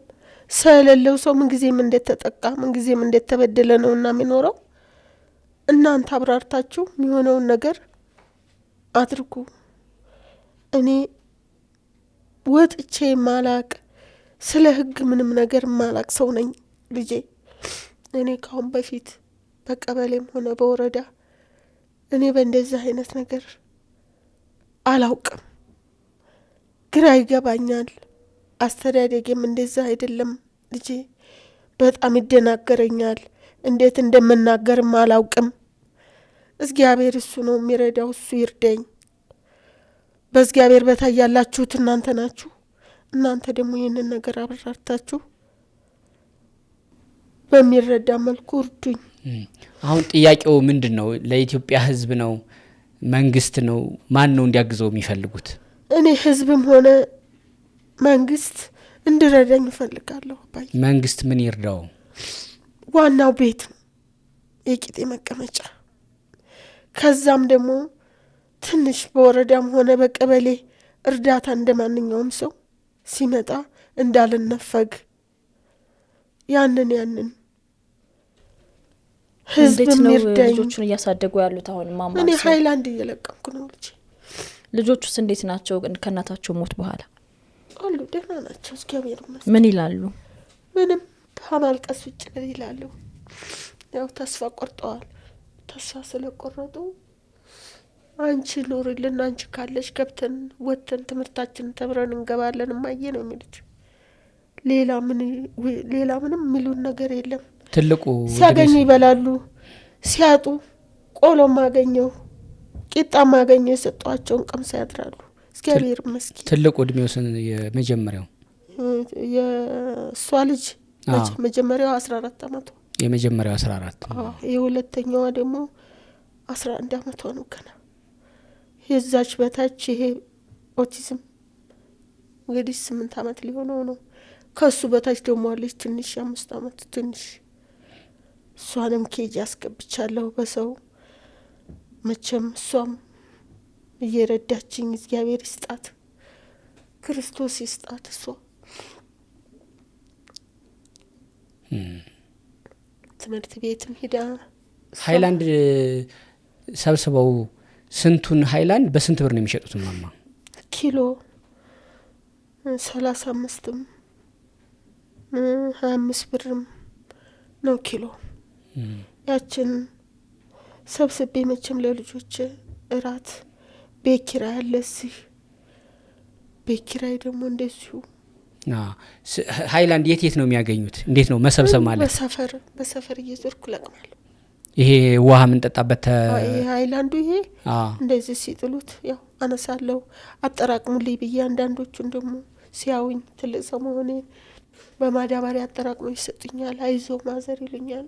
ስለሌለው ሰው ምን ጊዜም እንደተጠቃ ምን ጊዜም እንደተበደለ ነውና የሚኖረው። እናንተ አብራርታችሁ የሚሆነውን ነገር አድርጉ። እኔ ወጥቼ ማላቅ ስለ ህግ ምንም ነገር ማላቅ ሰው ነኝ ልጄ። እኔ ካሁን በፊት በቀበሌም ሆነ በወረዳ እኔ በእንደዚህ አይነት ነገር አላውቅም። ግራ ይገባኛል። አስተዳደጌም እንደዚህ አይደለም ልጄ። በጣም ይደናገረኛል። እንዴት እንደምናገርም አላውቅም። እግዚአብሔር እሱ ነው የሚረዳው፣ እሱ ይርዳኝ። በእግዚአብሔር በታይ ያላችሁት እናንተ ናችሁ። እናንተ ደግሞ ይህንን ነገር አብራርታችሁ በሚረዳ መልኩ እርዱኝ። አሁን ጥያቄው ምንድን ነው? ለኢትዮጵያ ህዝብ ነው መንግስት ነው ማን ነው እንዲያግዘው የሚፈልጉት? እኔ ህዝብም ሆነ መንግስት እንዲረዳኝ እፈልጋለሁ። አባዬ መንግስት ምን ይርዳው? ዋናው ቤት ነው፣ የቂጤ መቀመጫ። ከዛም ደግሞ ትንሽ በወረዳም ሆነ በቀበሌ እርዳታ እንደማንኛውም ሰው ሲመጣ እንዳልነፈግ ያንን ህዝብ ምርዳኝ። ልጆቹን እያሳደጉ ያሉት አሁን ማማ እኔ ሃይላንድ እየለቀምኩ ነው ልጅ። ልጆቹስ እንዴት ናቸው ከእናታቸው ሞት በኋላ? አሉ ደህና ናቸው እግዚአብሔር ይመስገን። ምን ይላሉ? ምንም ከማልቀስ ውጭ ይላሉ። ያው ተስፋ ቆርጠዋል። ተስፋ ስለቆረጡ አንቺ ኑሪልን፣ አንቺ ካለሽ ገብተን ወጥተን ትምህርታችንን ተምረን እንገባለን እማዬ ነው የሚሉት። ሌላ ምንም የሚሉን ነገር የለም። ትልቁ ሲያገኙ ይበላሉ፣ ሲያጡ ቆሎ ማገኘው ቂጣ ማገኘው የሰጧቸውን ቀምሳ ያድራሉ። እግዚአብሔር ይመስገን። ትልቁ እድሜው የመጀመሪያው የሷ ልጅ መጀመሪያው 14 አመቷ የመጀመሪያው 14 የሁለተኛዋ ደግሞ 11 አመቷ ነው ገና። የዛች በታች ይሄ ኦቲዝም እንግዲህ 8 አመት ሊሆነው ነው። ከሱ በታች ደግሞ አለች ትንሽ 5 አመት ትንሽ። እሷንም ኬጂ አስገብቻለሁ በሰው መቼም እሷም እየረዳችኝ እግዚአብሔር ይስጣት፣ ክርስቶስ ይስጣት። እሷ ትምህርት ቤትም ሄዳ ሃይላንድ ሰብስበው ስንቱን ሃይላንድ በስንት ብር ነው የሚሸጡት ማማ? ኪሎ 35ም 25 ብርም ነው ኪሎ። ያችን ሰብስቤ መቼም ለልጆች እራት ቤት ኪራይ አለ እዚህ፣ ቤት ኪራይ ደግሞ እንደዚሁ። ሃይላንድ የት ነው የሚያገኙት? እንዴት ነው መሰብሰብ ማለት? በሰፈር እየዞርኩ ለቅማለሁ። ይሄ ውሃ የምንጠጣበት ይሄ ሃይላንዱ ይሄ እንደዚህ ሲጥሉት ያው አነሳለሁ አጠራቅሙልኝ ብዬ፣ አንዳንዶቹን ደግሞ ሲያውኝ ትልቅ ሰው መሆኔ በማዳበሪያ አጠራቅሞ ይሰጡኛል። አይዞ ማዘር ይሉኛል።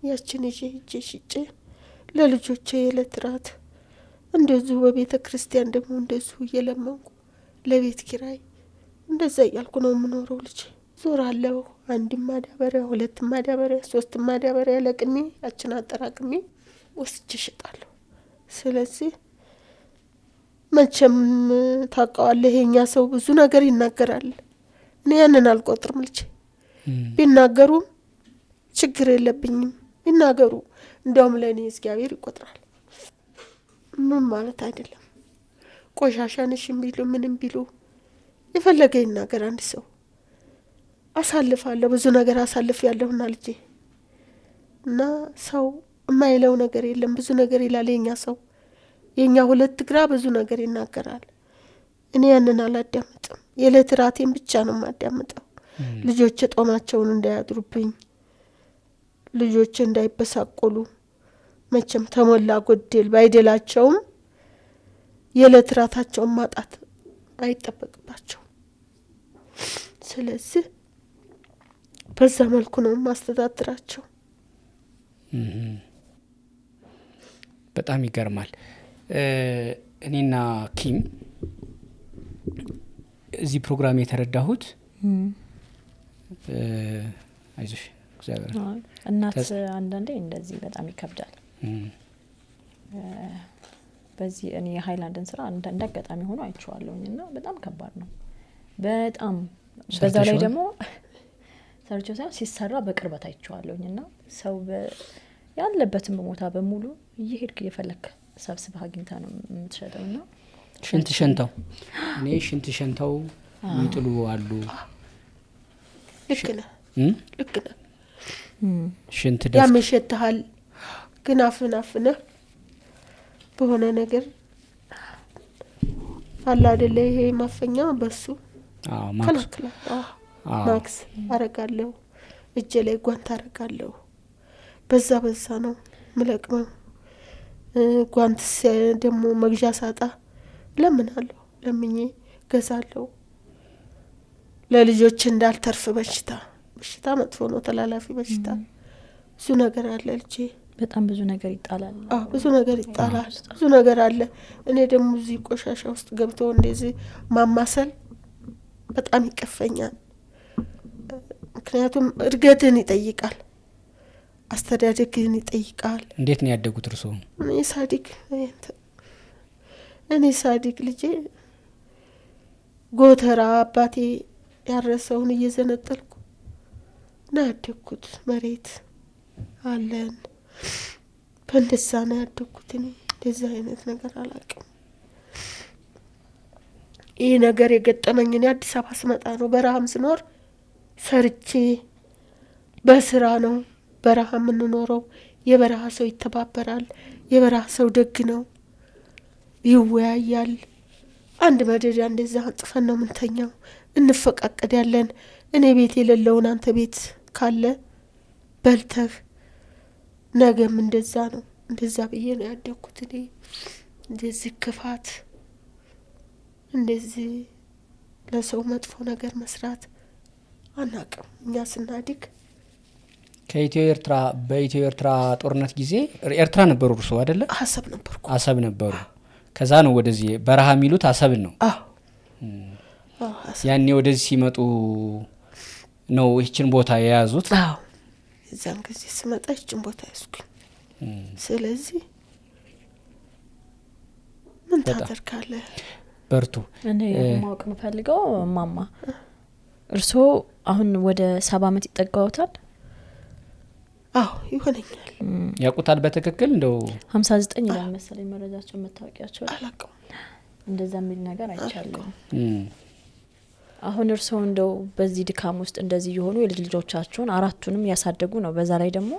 ያችን ይዤ ሂጄ ሽጬ ለልጆቼ የዕለት ራት እንደዚሁ በቤተ ክርስቲያን ደግሞ እንደዚሁ እየለመንኩ ለቤት ኪራይ እንደዛ እያልኩ ነው የምኖረው። ልጅ ዞራለሁ። 1 ማዳበሪያ 2 ማዳበሪያ 3 ማዳበሪያ ለቅሜ ያችን አጠራቅሜ ወስጄ እሸጣለሁ። ስለዚህ መቼም ታውቀዋለህ የኛ ሰው ብዙ ነገር ይናገራል። እኔ ያንን አልቆጥርም። ልጅ ቢናገሩም ችግር የለብኝም፣ ይናገሩ። እንደውም ለእኔ እግዚአብሔር ይቆጥራል። ምን ማለት አይደለም። ቆሻሻንሽም ቢሉ ምንም ቢሉ የፈለገ ይናገር አንድ ሰው። አሳልፋለሁ፣ ብዙ ነገር አሳልፍ ያለሁና ልጄ እና ሰው የማይለው ነገር የለም። ብዙ ነገር ይላል የኛ ሰው። የኛ 2 ግራ ብዙ ነገር ይናገራል። እኔ ያንን አላዳምጥም። የዕለት ራቴን ብቻ ነው የማዳምጠው። ልጆቼ ጦማቸውን እንዳያድሩብኝ፣ ልጆቼ እንዳይበሳቆሉ። መቼም ተሞላ ጎደል ባይደላቸውም የዕለት ራታቸውን ማጣት አይጠበቅባቸው። ስለዚህ በዛ መልኩ ነው ማስተዳድራቸው። በጣም ይገርማል። እኔና ኪም እዚህ ፕሮግራም የተረዳሁት አይዞሽ እግዚአብሔር እናት አንዳንዴ እንደዚህ በጣም ይከብዳል። በዚህ እኔ ሃይላንድን ስራ እንዳጋጣሚ ሆኖ አይቼዋለሁኝና በጣም ከባድ ነው። በጣም በዛ ላይ ደግሞ ሰርቼው ሳይሆን ሲሰራ በቅርበት አይቼዋለሁኝና ሰው ያለበትን በሞታ በሙሉ እየሄድክ እየፈለክ ሰብስበህ አግኝታ ነው የምትሸጠውና ሽንት ሸንተው እኔ ሽንት ሸንተው ይጥሉ አሉ። ልክ ነህ። ሽንት ደፍ ያመሸታል ግን አፍናፍነህ በሆነ ነገር አለ አይደለ? ይሄ ማፈኛ በሱ ማክስ አረጋለሁ፣ እጄ ላይ ጓንት አረጋለሁ። በዛ ነው ምለቅመው። ጓንት ደግሞ መግዣ ሳጣ ለምናለሁ፣ ለምኜ ገዛለሁ። ለልጆች እንዳልተርፍ በሽታ መጥፎ ነው፣ ተላላፊ በሽታ ብዙ ነገር አለ ልጄ። በጣም ብዙ ነገር ይጣላል። ብዙ ነገር ይጣላል፣ ብዙ ነገር አለ። እኔ ደግሞ እዚህ ቆሻሻ ውስጥ ገብቶ እንደዚህ ማማሰል በጣም ይቀፈኛል። ምክንያቱም እድገትን ይጠይቃል፣ አስተዳደግን ይጠይቃል። እንዴት ነው ያደጉት እርሶ? እኔ ሳዲቅ ልጄ ጎተራ አባቴ ያረሰውን እየዘነጠልኩ ነው ያደግኩት። መሬት አለን በእንደዛ ነው ያደግኩት። እኔ እንደዛ አይነት ነገር አላውቅም። ይሄ ነገር የገጠመኝ እኔ አዲስ አበባ ስመጣ ነው። በረሃም ስኖር ሰርቼ በስራ ነው በረሃ የምንኖረው። የበረሃ ሰው ይተባበራል። የበረሃ ሰው ደግ ነው፣ ይወያያል። አንድ መደዳ እንደዛ አንጥፈን ነው ምንተኛው፣ እንፈቃቀዳለን። እኔ ቤት የሌለውን አንተ ቤት ካለ በልተህ ነገም እንደዛ ነው። እንደዛ ብዬ ነው ያደግኩት እኔ። እንደዚህ ክፋት፣ እንደዚህ ለሰው መጥፎ ነገር መስራት አናቅም እኛ ስናድግ። ከኢትዮ ኤርትራ በኢትዮ ኤርትራ ጦርነት ጊዜ ኤርትራ ነበሩ እርሶ አይደለ? አሰብ ነበርኩ። አሰብ ነበሩ። ከዛ ነው ወደዚህ በረሃ የሚሉት አሰብን ነው። ያኔ ወደዚህ ሲመጡ ነው ይህችን ቦታ የያዙት? አዎ እዛን ጊዜ ስመጣ ይህችን ቦታ ያዝኩኝ። ስለዚህ ምን ታደርጋለህ? በርቱ። እኔ ማወቅ የምፈልገው ማማ እርሶ አሁን ወደ 70 ዓመት ይጠጋዎታል? አዎ ይሆነኛል። ያውቁታል በትክክል? እንደው 59 ይላል መሰለኝ መረጃቸው መታወቂያቸው። አላውቅም እንደዛ የሚል ነገር አይቻለሁ። አሁን እርሶ እንደው በዚህ ድካም ውስጥ እንደዚህ የሆኑ የልጅ ልጆቻቸውን አራቱንም ያሳደጉ ነው። በዛ ላይ ደግሞ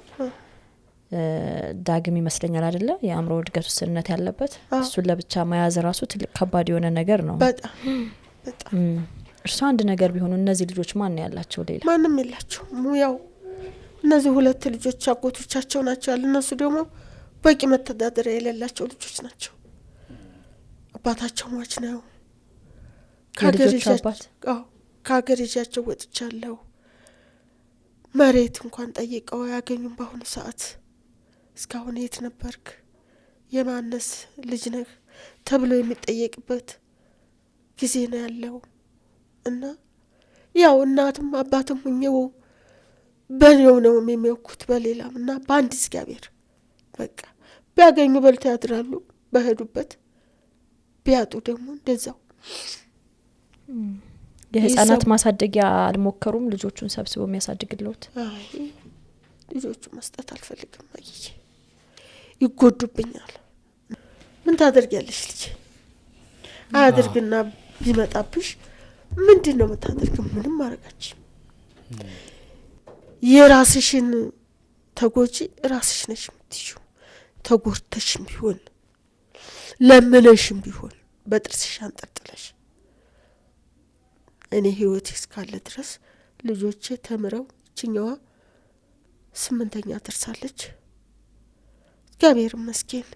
ዳግም ይመስለኛል አይደለ የአእምሮ እድገት ውስንነት ያለበት፣ እሱን ለብቻ መያዝ ራሱ ትልቅ ከባድ የሆነ ነገር ነው። በጣም በጣም። እርሶ አንድ ነገር ቢሆኑ እነዚህ ልጆች ማን ያላቸው? ሌላ ማንም የላቸው። ሙያው እነዚህ ሁለት ልጆች አጎቶቻቸው ናቸው ያለ። እነሱ ደግሞ በቂ መተዳደሪያ የሌላቸው ልጆች ናቸው። አባታቸው ሟች ነው። ከሀገር ይዣቸው ወጥቻለሁ። መሬት እንኳን ጠይቀው አያገኙም በአሁኑ ሰዓት። እስካሁን የት ነበርክ፣ የማነስ ልጅ ነህ ተብሎ የሚጠየቅበት ጊዜ ነው ያለው። እና ያው እናትም አባትም ሁኜው በኔው ነው የሚመኩት በሌላም እና በአንድ እግዚአብሔር በቃ ቢያገኙ በልተው ያድራሉ በሄዱበት፣ ቢያጡ ደግሞ እንደዛው። የህፃናት ማሳደጊያ አልሞከሩም? ልጆቹን ሰብስቦ የሚያሳድግልዎት? አይ ልጆቹ መስጠት አልፈልግም። አይ ይጎዱብኛል። ምን ታደርጊያለሽ ልጅ? አያድርግና ቢመጣብሽ ምንድን ነው የምታደርጊው? ምንም ማረጋች። የራስሽን ተጎጂ ራስሽ ነሽ የምትይው። ተጎርተሽም ቢሆን ለምነሽም ቢሆን በጥርስሽ አንጠልጥለሽ። እኔ ህይወቴ እስካለ ድረስ ልጆቼ ተምረው እችኛዋ 8ኛ ደርሳለች እግዚአብሔር ይመስገን።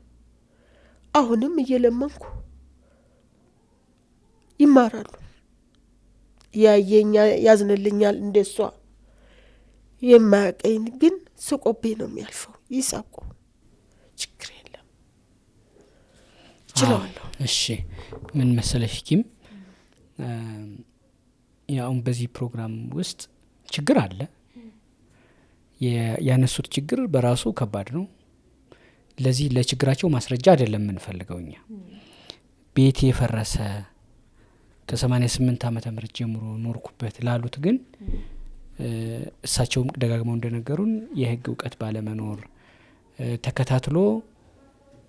አሁንም እየለመንኩ ይማራሉ። ያየኛ ያዝንልኛል እንደሷ። የማያቀኝ ግን ስቆቤ ነው የሚያልፈው። ይሳቁ ችግር የለም ይችላልው። እሺ ምን መሰለሽ ኪም፣ ያው በዚህ ፕሮግራም ውስጥ ችግር አለ። ያነሱት ችግር በራሱ ከባድ ነው። ለዚህ ለችግራቸው ማስረጃ አይደለም የምንፈልገውኛ። ቤት የፈረሰ ከ88 ዓመተ ምህረት ጀምሮ ኖርኩበት ላሉት ግን እሳቸውም ደጋግመው እንደነገሩን የህግ እውቀት ባለመኖር ተከታትሎ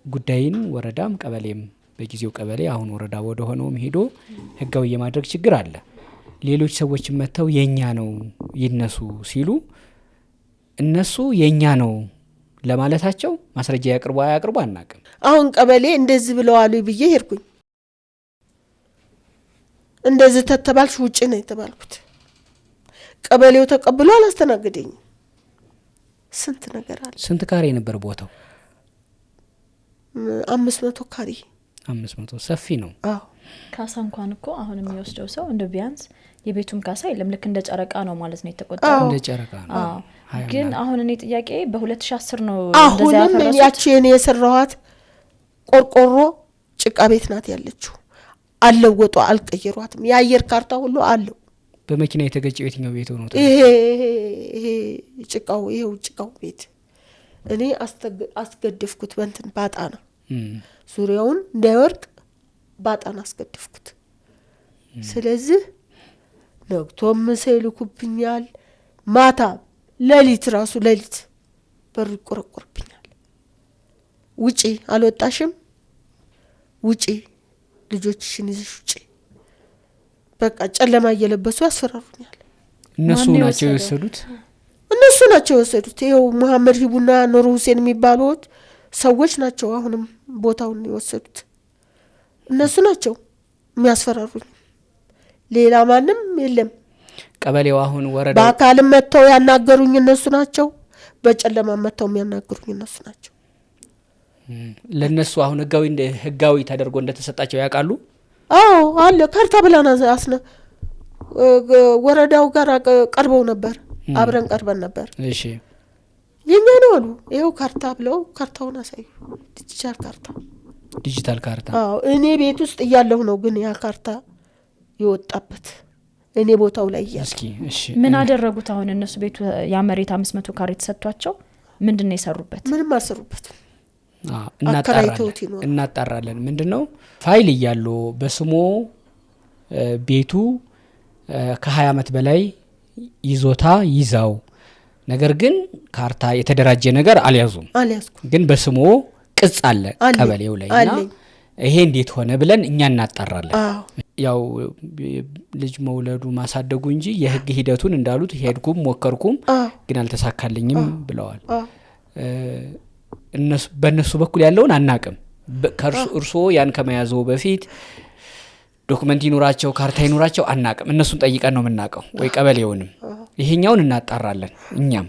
ጉዳይን ወረዳም ቀበሌም በጊዜው ቀበሌ አሁን ወረዳ ወደ ሆነውም ሄዶ ህጋዊ የማድረግ ችግር አለ። ሌሎች ሰዎች መተው የኛ ነው ይነሱ ሲሉ እነሱ የኛ ነው ለማለታቸው ማስረጃ ያቅርቡ አያቅርቡ አናቅም። አሁን ቀበሌ እንደዚህ ብለዋል ብዬ ሄድኩኝ። እንደዚህ ተተባልሽ ውጪ ነው የተባልኩት። ቀበሌው ተቀብሎ አላስተናገደኝም። ስንት ነገር አለ። ስንት ካሬ ነበር ቦታው? 500 ካሬ። 500 ሰፊ ነው። አዎ ካሳ እንኳን እኮ አሁን የሚወስደው ሰው እንደ ቢያንስ የቤቱም ካሳ የለም። ልክ እንደ ጨረቃ ነው ማለት ነው የተቆጠረው። እንደ ጨረቃ ነው። ግን አሁን እኔ ጥያቄ በ2010 ነው እንደዛ ያፈረሱት። አሁን ያቺ እኔ የሰራኋት ቆርቆሮ ጭቃ ቤት ናት ያለችው። አለወጡ አልቀየሯትም። የአየር ካርታ ሁሉ አለው። በመኪና የተገጨው የትኛው ቤት ሆኖ? ይሄ ጭቃው፣ ይሄው ጭቃው ቤት እኔ አስገደፍኩት በእንትን ባጣና ዙሪያውን እንዳይወርቅ ባጣና አስገደፍኩት። ስለዚህ ነግቶም ሰይልኩብኛል። ማታ ሌሊት ራሱ ሌሊት በሩ ይቆረቆርብኛል። ውጪ አልወጣሽም፣ ውጪ ልጆችሽን ይዘሽ ውጪ በቃ ጨለማ እየለበሱ ያስፈራሩኛል። እነሱ ናቸው የወሰዱት ይኸው መሐመድ ሂቡና ኑሩ ሁሴን የሚባሉት ሰዎች ናቸው አሁንም ቦታውን የወሰዱት እነሱ ናቸው የሚያስፈራሩኝ ሌላ ማንም የለም። ቀበሌው አሁን ወረዳው በአካልም መተው ያናገሩኝ እነሱ ናቸው በጨለማ መተው የሚያናገሩኝ እነሱ ናቸው። ለነሱ አሁን ህጋዊ ተደርጎ እንደተሰጣቸው ያውቃሉ? አዎ አለ ካርታ ብላና አስነ ወረዳው ጋር ቀርበው ነበር አብረን ቀርበን ነበር። እሺ የኛ ነው አሉ ይሄው ካርታ ብለው ካርታውን አሳዩ ዲጂታል ካርታ አዎ እኔ ቤት ውስጥ እያለሁ ነው ግን ያ ካርታ ይወጣበት እኔ ቦታው ላይ እስኪ እሺ ምን አደረጉት አሁን እነሱ ቤቱ ያ መሬት 500 ካሬ ተሰጥቷቸው ምንድነው የሰሩበት? ምንም አልሰሩበት። እናጣራለን ምንድነው ፋይል ይያሉ በስሙ ቤቱ ከ20 አመት በላይ ይዞታ ይዛው ነገር ግን ካርታ የተደራጀ ነገር አልያዙም ግን በስሙ ቅጽ አለ ቀበሌው ላይና ይሄ እንዴት ሆነ ብለን እኛ እናጣራለን። ያው ልጅ መውለዱ ማሳደጉ እንጂ የህግ ሂደቱን እንዳሉት ሄድኩም ሞከርኩም ግን አልተሳካልኝም ብለዋል። በእነሱ በኩል ያለውን አናቅም። እርሶ ያን ከመያዘው በፊት ዶክመንት ይኑራቸው ካርታ ይኑራቸው አናቅም። እነሱን ጠይቀን ነው የምናቀው ወይ ቀበሌውንም ይሄኛውን እናጣራለን እኛም።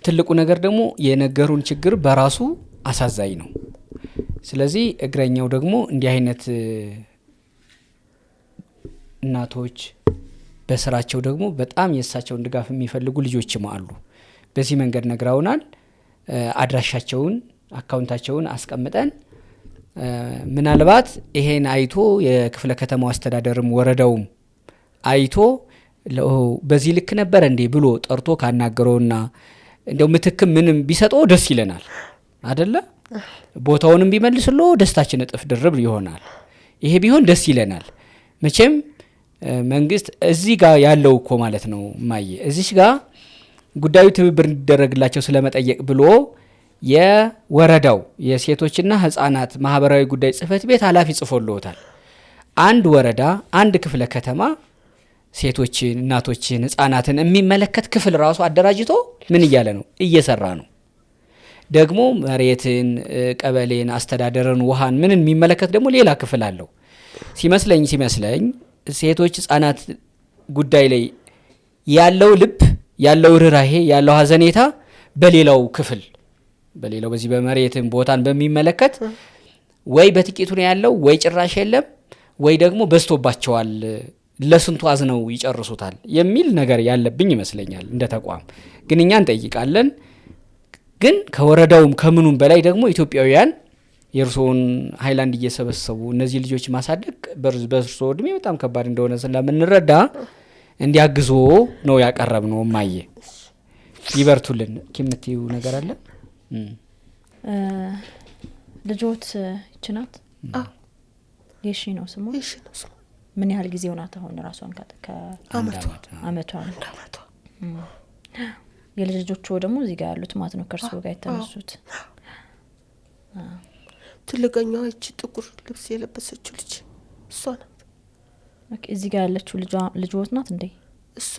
ትልቁ ነገር ደግሞ የነገሩን ችግር በራሱ አሳዛኝ ነው። ስለዚህ እግረኛው ደግሞ እንዲህ አይነት እናቶች በስራቸው ደግሞ በጣም የሳቸውን ድጋፍ የሚፈልጉ ልጆችም አሉ። በዚህ መንገድ ነግራውናል። አድራሻቸውን አካውንታቸውን አስቀምጠን ምናልባት ይሄን አይቶ የክፍለ ከተማው አስተዳደርም ወረዳውም አይቶ በዚህ ልክ ነበር እንዴ ብሎ ጠርቶ ካናገረውና እንደው ምትክ ምንም ቢሰጠው ደስ ይለናል አይደለ? ቦታውንም ቢመልስሎ ደስታችን እጥፍ ድርብ ይሆናል። ይሄ ቢሆን ደስ ይለናል። መቼም መንግስት እዚህ ጋር ያለው እኮ ማለት ነው ማየ እዚህ ጋር ጉዳዩ ትብብር እንዲደረግላቸው ስለመጠየቅ ብሎ የወረዳው የሴቶችና ህፃናት ማህበራዊ ጉዳይ ጽህፈት ቤት ኃላፊ ጽፎልዎታል። አንድ ወረዳ አንድ ክፍለ ከተማ ሴቶችን እናቶችን ህፃናትን የሚመለከት ክፍል ራሱ አደራጅቶ ምን እያለ ነው እየሰራ ነው። ደግሞ መሬትን ቀበሌን አስተዳደርን ውሃን ምንን የሚመለከት ደግሞ ሌላ ክፍል አለው ሲመስለኝ ሴቶች ህፃናት ጉዳይ ላይ ያለው ልብ ያለው ርህራሄ ያለው ሀዘኔታ በሌላው ክፍል በሌላው በዚህ በመሬትን ቦታን በሚመለከት ወይ በጥቂቱ ነው ያለው ወይ ጭራሽ የለም ወይ ደግሞ በዝቶባቸዋል ለስንቱ አዝነው ይጨርሱታል የሚል ነገር ያለብኝ ይመስለኛል እንደ ተቋም። ግን እኛ እንጠይቃለን። ግን ከወረዳውም ከምኑም በላይ ደግሞ ኢትዮጵያውያን የርሶን ሃይላንድ እየሰበሰቡ እነዚህ ልጆች ማሳደግ በርሶ እድሜ በጣም ከባድ እንደሆነ ስለምንረዳ እንዲያግዞ ነው ያቀረብነው። ማየ ይበርቱልን። ኪምቲው ነገር አለ ልጆት ይችናት የሺ ነው ስሙ ምን ያህል ጊዜ ሆናት አሁን ራሷን ከአመቷ የልጆቹ ደግሞ እዚህ ጋር ያሉት ማለት ነው ከርሱ ጋር የተነሱት ትልቀኛው እቺ ጥቁር ልብስ የለበሰችው ልጅ እሷ ናት። ኦኬ እዚህ ጋር ያለችው ልጅዎት ናት እንዴ? እሷ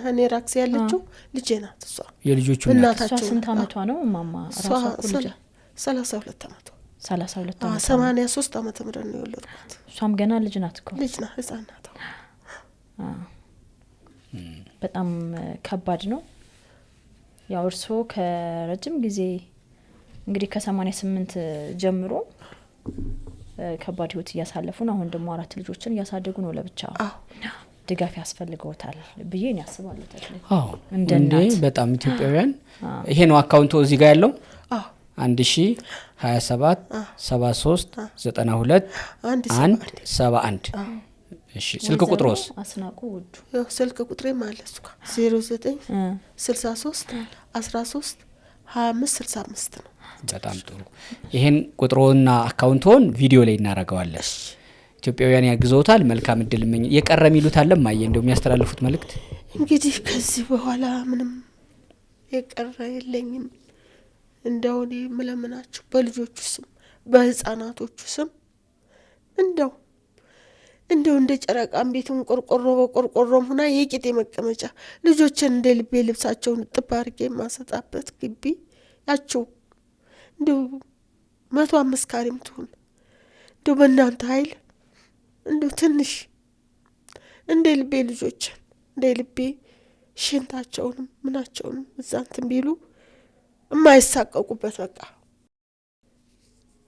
ሀኔ ራክስ ያለችው ልጄ ናት። እሷ የልጆቹ እናታቸው ስንት አመቷ ነው ማማ? ራሷ ልጅ 32 አመቷ 32 አመቷ 83 አመት ምድር ነው የወለድኳት። እሷም ገና ልጅ ናት እኮ ልጅ ናት ህፃን ናት። በጣም ከባድ ነው። ያው እርሶ ከረጅም ጊዜ እንግዲህ ከ88 ጀምሮ ከባድ ህይወት እያሳለፉ ነው። አሁን ደግሞ 4 ልጆችን እያሳደጉ ነው ለብቻ። ድጋፍ ያስፈልገውታል ብዬ ነው ያስባለሁ። አዎ እንዴ በጣም ኢትዮጵያውያን ይሄ ነው አካውንቱ እዚህ ጋር ያለው 1027 73 92 171 እሺ ስልክ ቁጥሮስ? አስናቁ ውዱ ስልክ ቁጥሬ ማለት ነው 09 63 13 25 65 ነው። በጣም ጥሩ። ይሄን ቁጥሮና አካውንቶን ቪዲዮ ላይ እናረጋዋለን። ኢትዮጵያውያን ያግዘውታል። መልካም እድል ምን የቀረም ይሉታል ማየ እንደው የሚያስተላልፉት መልእክት? እንግዲህ ከዚህ በኋላ ምንም የቀረ የለኝም። እንደው እኔ ምለምናችሁ በልጆቹ ስም በህፃናቶቹ ስም እንደው እንደው እንደ ጨረቃም ቤቱን ቆርቆሮ በቆርቆሮም ሆና የቂጤ መቀመጫ ልጆችን እንደ ልቤ ልብሳቸውን ጥብ አድርጌ የማሰጣበት ግቢ ያቸው እንደው 105 ካሬም ትሁን እንደው በእናንተ ኃይል እንደው ትንሽ እንደ ልቤ ልጆችን እንደ ልቤ ሽንታቸውንም ምናቸውንም እዛንትን ቢሉ የማይሳቀቁበት በቃ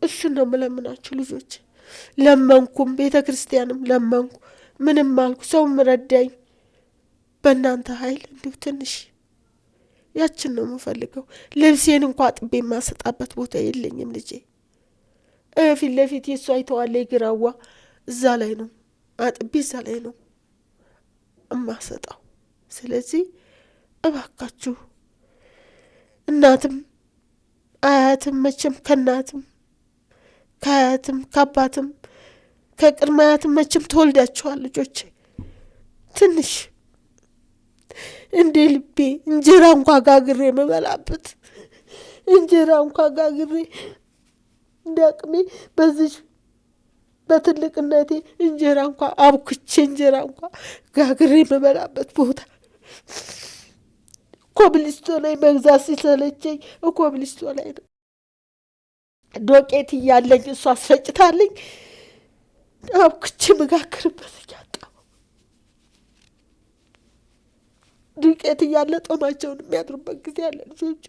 እሱን ነው የምለምናችሁ ልጆች። ለመንኩም ቤተ ክርስቲያንም ለመንኩ ምንም አልኩ ሰውም ረዳኝ። በእናንተ ኃይል እንዲሁ ትንሽ ያችን ነው የምፈልገው። ልብሴን እንኳ አጥቤ የማሰጣበት ቦታ የለኝም። ልጄ ፊት ለፊት የሱ አይተዋለ ግራዋ እዛ ላይ ነው አጥቤ እዛ ላይ ነው እማሰጣው። ስለዚህ እባካችሁ እናትም አያትም መቼም ከእናትም ከአያትም ከአባትም ከቅድመ አያትም መቼም ተወልዳችኋል ልጆቼ። ትንሽ እንደ ልቤ እንጀራ እንኳ ጋግሬ የምበላበት እንጀራ እንኳ ጋግሬ እንደ አቅሜ በዚህ በትልቅነቴ እንጀራ እንኳ አብኩቼ እንጀራ እንኳ ጋግሬ የምበላበት ቦታ ኮብልስቶ ላይ መግዛት ሲሰለቸኝ ኮብልስቶ ላይ ነው ዶቄት እያለኝ እሷ አስፈጭታለኝ አብኩቼ መጋግርበት እያጣሁ ዱቄት እያለ ጦማቸውን የሚያድሩበት ጊዜ አለ ልጆች።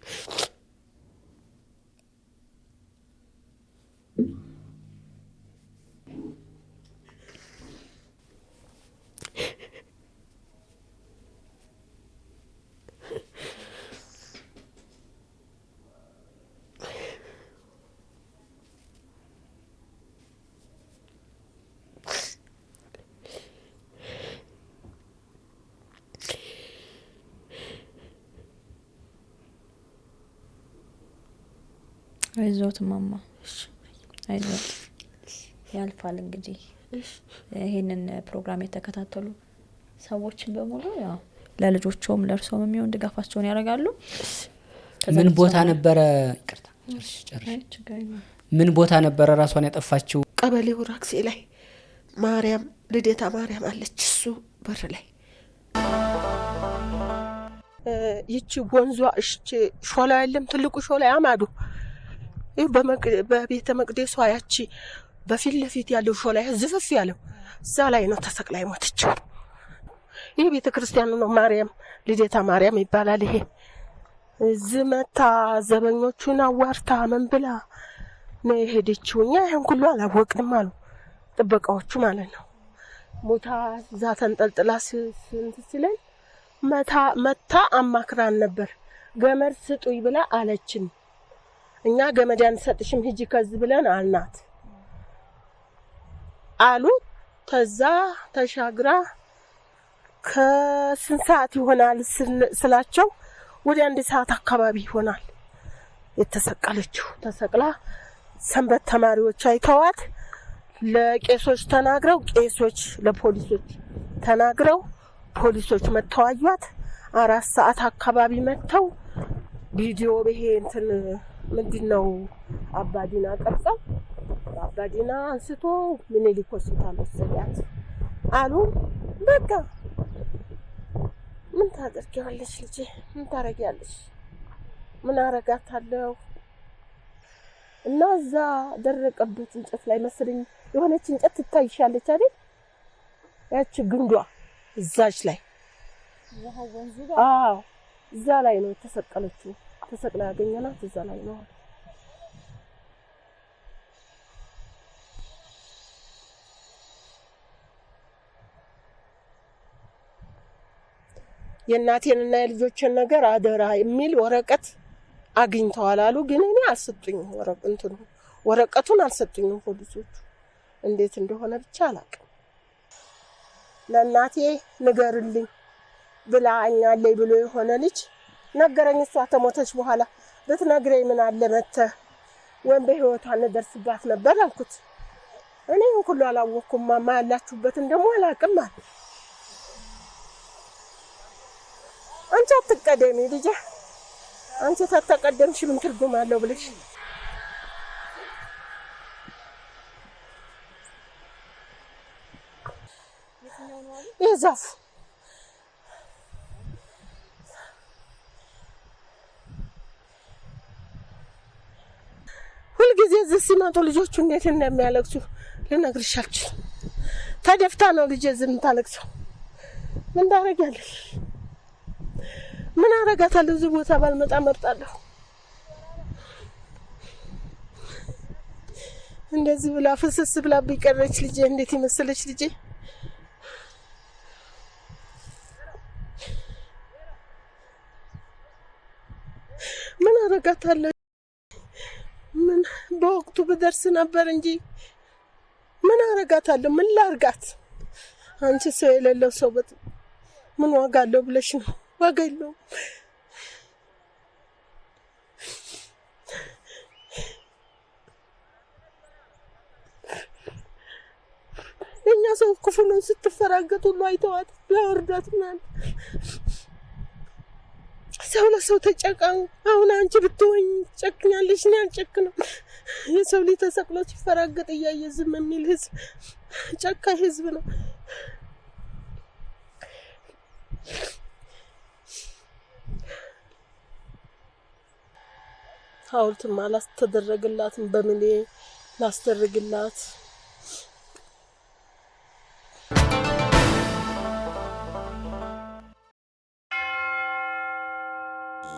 አይዞት ማማ አይዞት ያልፋል። እንግዲህ ይሄንን ፕሮግራም የተከታተሉ ሰዎችን በሙሉ ያው ለልጆቹም ለርሶም የሚሆን ድጋፋቸውን ያደርጋሉ። ምን ቦታ ነበረ ይቅርታ ምን ቦታ ነበረ ራሷን ያጠፋችው? ቀበሌው ራክሴ ላይ ማርያም ልደታ ማርያም አለች እሱ በር ላይ ይቺ ወንዟ እሺ ሾላ የለም ትልቁ ሾላ ያማዱ በቤተ መቅደሷ ያቺ በፊት ለፊት ያለው ሾላ ዝፍፍ ያለው እዛ ላይ ነው ተሰቅላ ሞተችው። ይሄ ቤተ ክርስቲያኑ ነው ማርያም ልደታ ማርያም ይባላል። ይሄ ዝመታ ዘበኞቹን አዋርታ ምን ብላ ነው የሄደችው። እኛ ይሄን ሁሉ አላወቅንም አሉ ጥበቃዎቹ ማለት ነው። ሞታ እዛ ተንጠልጥላ ሲለን መታ አማክራን ነበር። ገመድ ስጡኝ ብላ አለችን። እኛ ገመድ አንሰጥሽም ሂጂ ከዚህ ብለን አልናት አሉ። ተዛ ተሻግራ ከስንት ሰዓት ይሆናል ስላቸው ወደ 1 ሰዓት አካባቢ ይሆናል የተሰቀለችው። ተሰቅላ ሰንበት ተማሪዎች አይተዋት ለቄሶች ተናግረው ቄሶች ለፖሊሶች ተናግረው ፖሊሶች መተዋዩት 4 ሰዓት አካባቢ መተው ቪዲዮ ይሄ እንትን ምንድነው አባዲና ቀርጸው አባዲና አንስቶ ምኒልክ ሆስፒታል ወሰዳት አሉ። በቃ ምን ታደርጊያለሽ ልጄ ምን ታረጊያለሽ? ምን አረጋታለሁ? እና እዛ ደረቀበት እንጨት ላይ መስልኝ የሆነች እንጨት ትታይሻለች አይደል? ያቺ ግንዷ እዛች ላይ አዎ እዛ ላይ ነው ተሰቀለችው። ተሰቅላ ያገኘናት እዛ ላይ ነው። የእናቴንና የልጆችን ነገር አደራ የሚል ወረቀት አግኝተዋል አሉ። ግን እኔ አልሰጡኝም ወረቀቱን አልሰጡኝም ፖሊሶቹ። እንዴት እንደሆነ ብቻ አላውቅም። ለእናቴ ንገርልኝ ብላኛለኝ ብሎ የሆነ ልጅ ነገረኝ። እሷ ተሞተች በኋላ ብትነግረኝ ምን አለ መተህ ወይም በህይወቷ እንደርስባት ነበር አልኩት። እኔ ሁሉ አላወቅኩም ማማ ያላችሁበትን ደግሞ አላውቅም አለ። አንቺ አትቀደሚ ልጄ አንቺ ተተቀደምሽ ምን ትርጉም አለው ብለሽ የዛፉ ሁልጊዜ እዚህ ሲመጡ ልጆቹ እንዴት እንደሚያለቅሱ ልነግርሽ አልችልም። ተደፍታ ነው ልጄ ዝም ታለቅሰው። ምን ታረጋለሽ? ምን አረጋታለሁ? እዚህ ቦታ ባልመጣ መርጣለሁ። እንደዚህ ብላ ፍስስ ብላ ቢቀረች ልጄ እንዴት ይመስለች ልጄ? ምን አረጋታለሁ? ምን በወቅቱ በደርስ ነበር እንጂ ምን አረጋታለሁ? ምን ላርጋት? አንቺ ሰው የሌለው ሰው ምን ዋጋ አለው ብለሽ ነው? ዋጋ የለውም። እኛ ሰው ክፉን ስትፈራገጥ ሁሉ አይተዋት ያወርዳት ምናምን ሰው ለሰው ተጨቃው። አሁን አንቺ ብትወኝ ጨክኛለሽ፣ እኔ አልጨክንም። የሰው ልጅ ተሰቅሎ ሲፈራገጥ እያየ ዝም የሚል ህዝብ ጨካኝ ህዝብ ነው። ሐውልትም አላስተደረገላትም። በምን ላስተደረግላት?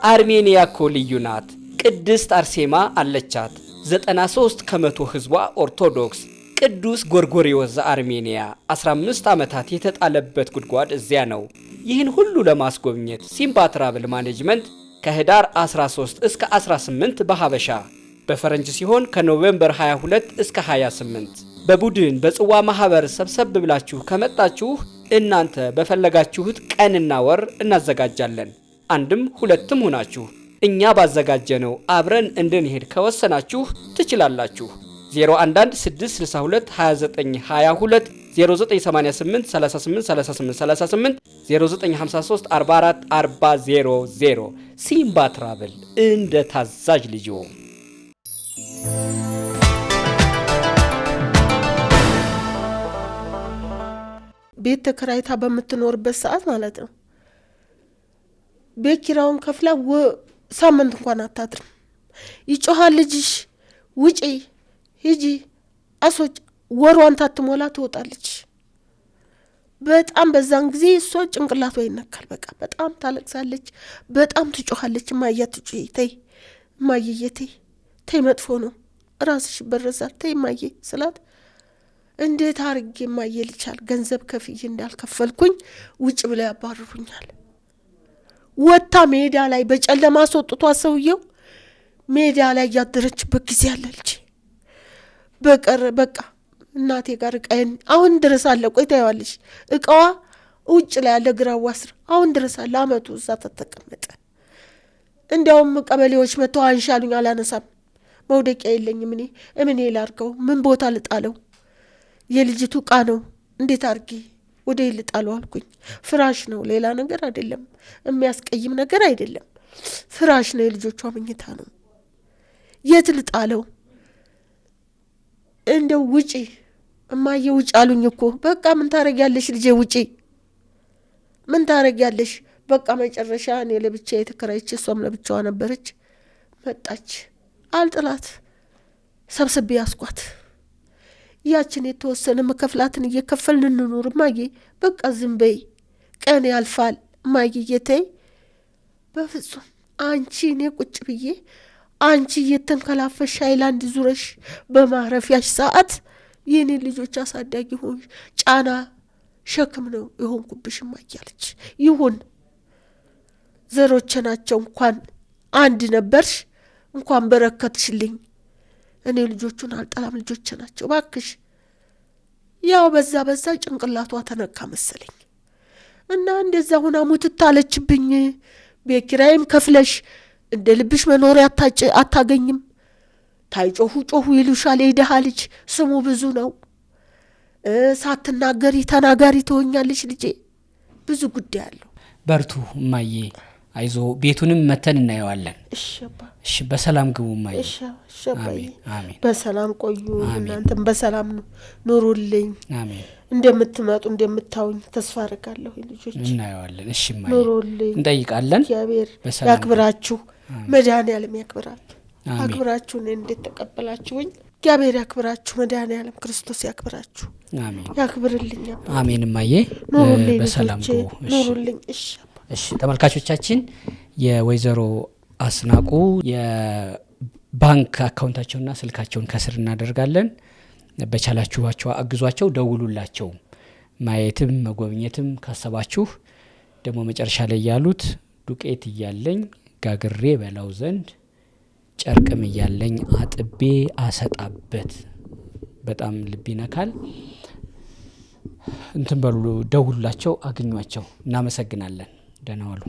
አርሜኒያ እኮ ልዩ ናት። ቅድስት አርሴማ አለቻት። 93 ከመቶ ህዝቧ ኦርቶዶክስ። ቅዱስ ጎርጎርዮስ ዘአርሜኒያ 15 ዓመታት የተጣለበት ጉድጓድ እዚያ ነው። ይህን ሁሉ ለማስጎብኘት ሲምባ ትራቭል ማኔጅመንት ከህዳር 13 እስከ 18 በሀበሻ በፈረንጅ ሲሆን ከኖቬምበር 22 እስከ 28 በቡድን በጽዋ ማህበር ሰብሰብ ብላችሁ ከመጣችሁ እናንተ በፈለጋችሁት ቀንና ወር እናዘጋጃለን። አንድም ሁለትም ሆናችሁ እኛ ባዘጋጀነው አብረን እንድንሄድ ከወሰናችሁ ትችላላችሁ። 0116622922 0988 383838 0953444000 ሲምባ ትራቭል እንደ ታዛዥ ልጅዎ። ቤት ተከራይታ በምትኖርበት ሰዓት ማለት ነው ቤት ኪራዩን ከፍላ ሳምንት እንኳን አታድርም። ይጮሃል ልጅሽ ውጪ ሂጂ አሶች ወሯን ታትሞላ ትወጣለች። በጣም በዛን ጊዜ እሷ ጭንቅላቷ ይነካል። በቃ በጣም ታለቅሳለች፣ በጣም ትጮሃለች። እማዬ አትጩሂ ተይ፣ እማዬ ተይ መጥፎ ነው ራስሽ ይበረዛል ተይ እማዬ ስላት እንዴት አርጌ እማዬ ልቻል? ገንዘብ ከፍዬ እንዳልከፈልኩኝ ውጭ ብለው ያባርሩኛል። ወታ ሜዳ ላይ በጨለማ አስወጥቷ ሰውየው ሜዳ ላይ ያደረችበት ጊዜ አለ ልጅ። በቃ እናቴ ጋር ቀን አሁን ድረስ አለ። ቆይ ታያለሽ እቃዋ ውጭ ላይ ያለ ግራዋ ስር አሁን ድረስ አለ። አመቱ እዛ ተተቀመጠ። እንዲያውም ቀበሌዎች መተው አንሻሉኝ። አላነሳም፣ መውደቂያ የለኝም። እኔ ላርገው? ምን ቦታ ልጣለው? የልጅቱ እቃ ነው፣ እንዴት አርጌ ወደ ልጣለው አልኩኝ። ፍራሽ ነው፣ ሌላ ነገር አይደለም፣ የሚያስቀይም ነገር አይደለም። ፍራሽ ነው፣ የልጆቿ መኝታ ነው። የት ልጣለው? እንደው ውጪ እማዬ ውጪ አሉኝ እኮ። በቃ ምን ታረጊያለሽ ልጄ ውጪ፣ ምን ታረጊያለሽ? በቃ መጨረሻ እኔ ለብቻ የተከራይች እሷም ለብቻዋ ነበረች። መጣች፣ አልጥላት ሰብስቤ ያስኳት። ያችን የተወሰነ መከፍላትን እየከፈልን እንኑር እማዬ፣ በቃ ዝም በይ፣ ቀን ያልፋል እማዬ እየተይ። በፍጹም አንቺ እኔ ቁጭ ብዬ አንቺ እየተንከላፈሽ ሃይላንድ ዙረሽ በማረፊያሽ ሰዓት የኔ ልጆች አሳዳጊ ሆንሽ፣ ጫና ሸክም ነው የሆንኩብሽ እማዬ አለች። ይሁን ዘሮቼ ናቸው፣ እንኳን አንድ ነበርሽ፣ እንኳን በረከትሽልኝ። እኔ ልጆቹን አልጠላም፣ ልጆቼ ናቸው ባክሽ። ያው በዛ ጭንቅላቷ ተነካ መሰለኝ እና እንደዛ ሆና ሙትት አለችብኝ። ቤት ኪራይም ከፍለሽ እንደ ልብሽ መኖሪያ አታገኝም። ታይጮሁ ጮሁ ይሉሻል። የደሃ ልጅ ስሙ ብዙ ነው። ሳትናገሪ ተናጋሪ ትሆኛለሽ ልጄ። ብዙ ጉዳይ አለው። በርቱ እማዬ፣ አይዞ ቤቱንም መተን እናየዋለን እሺ አባ እሺ በሰላም ግቡ ማይ እሺ አባዬ አሜን በሰላም ቆዩ እናንተም በሰላም ኑሩልኝ አሜን እንደምትመጡ እንደምታውኝ ተስፋ አደርጋለሁ ልጆች እናየዋለን እሺ ማይ ኑሩልኝ እንጠይቃለን እግዚአብሔር ያክብራችሁ መድኃኔዓለም ያክብራችሁ አክብራችሁን እንዴት ተቀበላችሁኝ እግዚአብሔር ያክብራችሁ መድኃኔዓለም ክርስቶስ ያክብራችሁ አሜን ያክብርልኝ አሜን ማዬ በሰላም ግቡ ኑሩልኝ እሺ ተመልካቾቻችን የወይዘሮ አስናቁ የባንክ አካውንታቸውና ስልካቸውን ከስር እናደርጋለን በቻላችኋቸው አግዟቸው ደውሉላቸው ማየትም መጎብኘትም ካሰባችሁ ደግሞ መጨረሻ ላይ ያሉት ዱቄት ይያለኝ ጋግሬ በላው ዘንድ ጨርቅም ይያለኝ አጥቤ አሰጣበት በጣም ልብ ይነካል እንትን በሉ ደውሉላቸው አግኟቸው እናመሰግናለን ደህና ዋሉ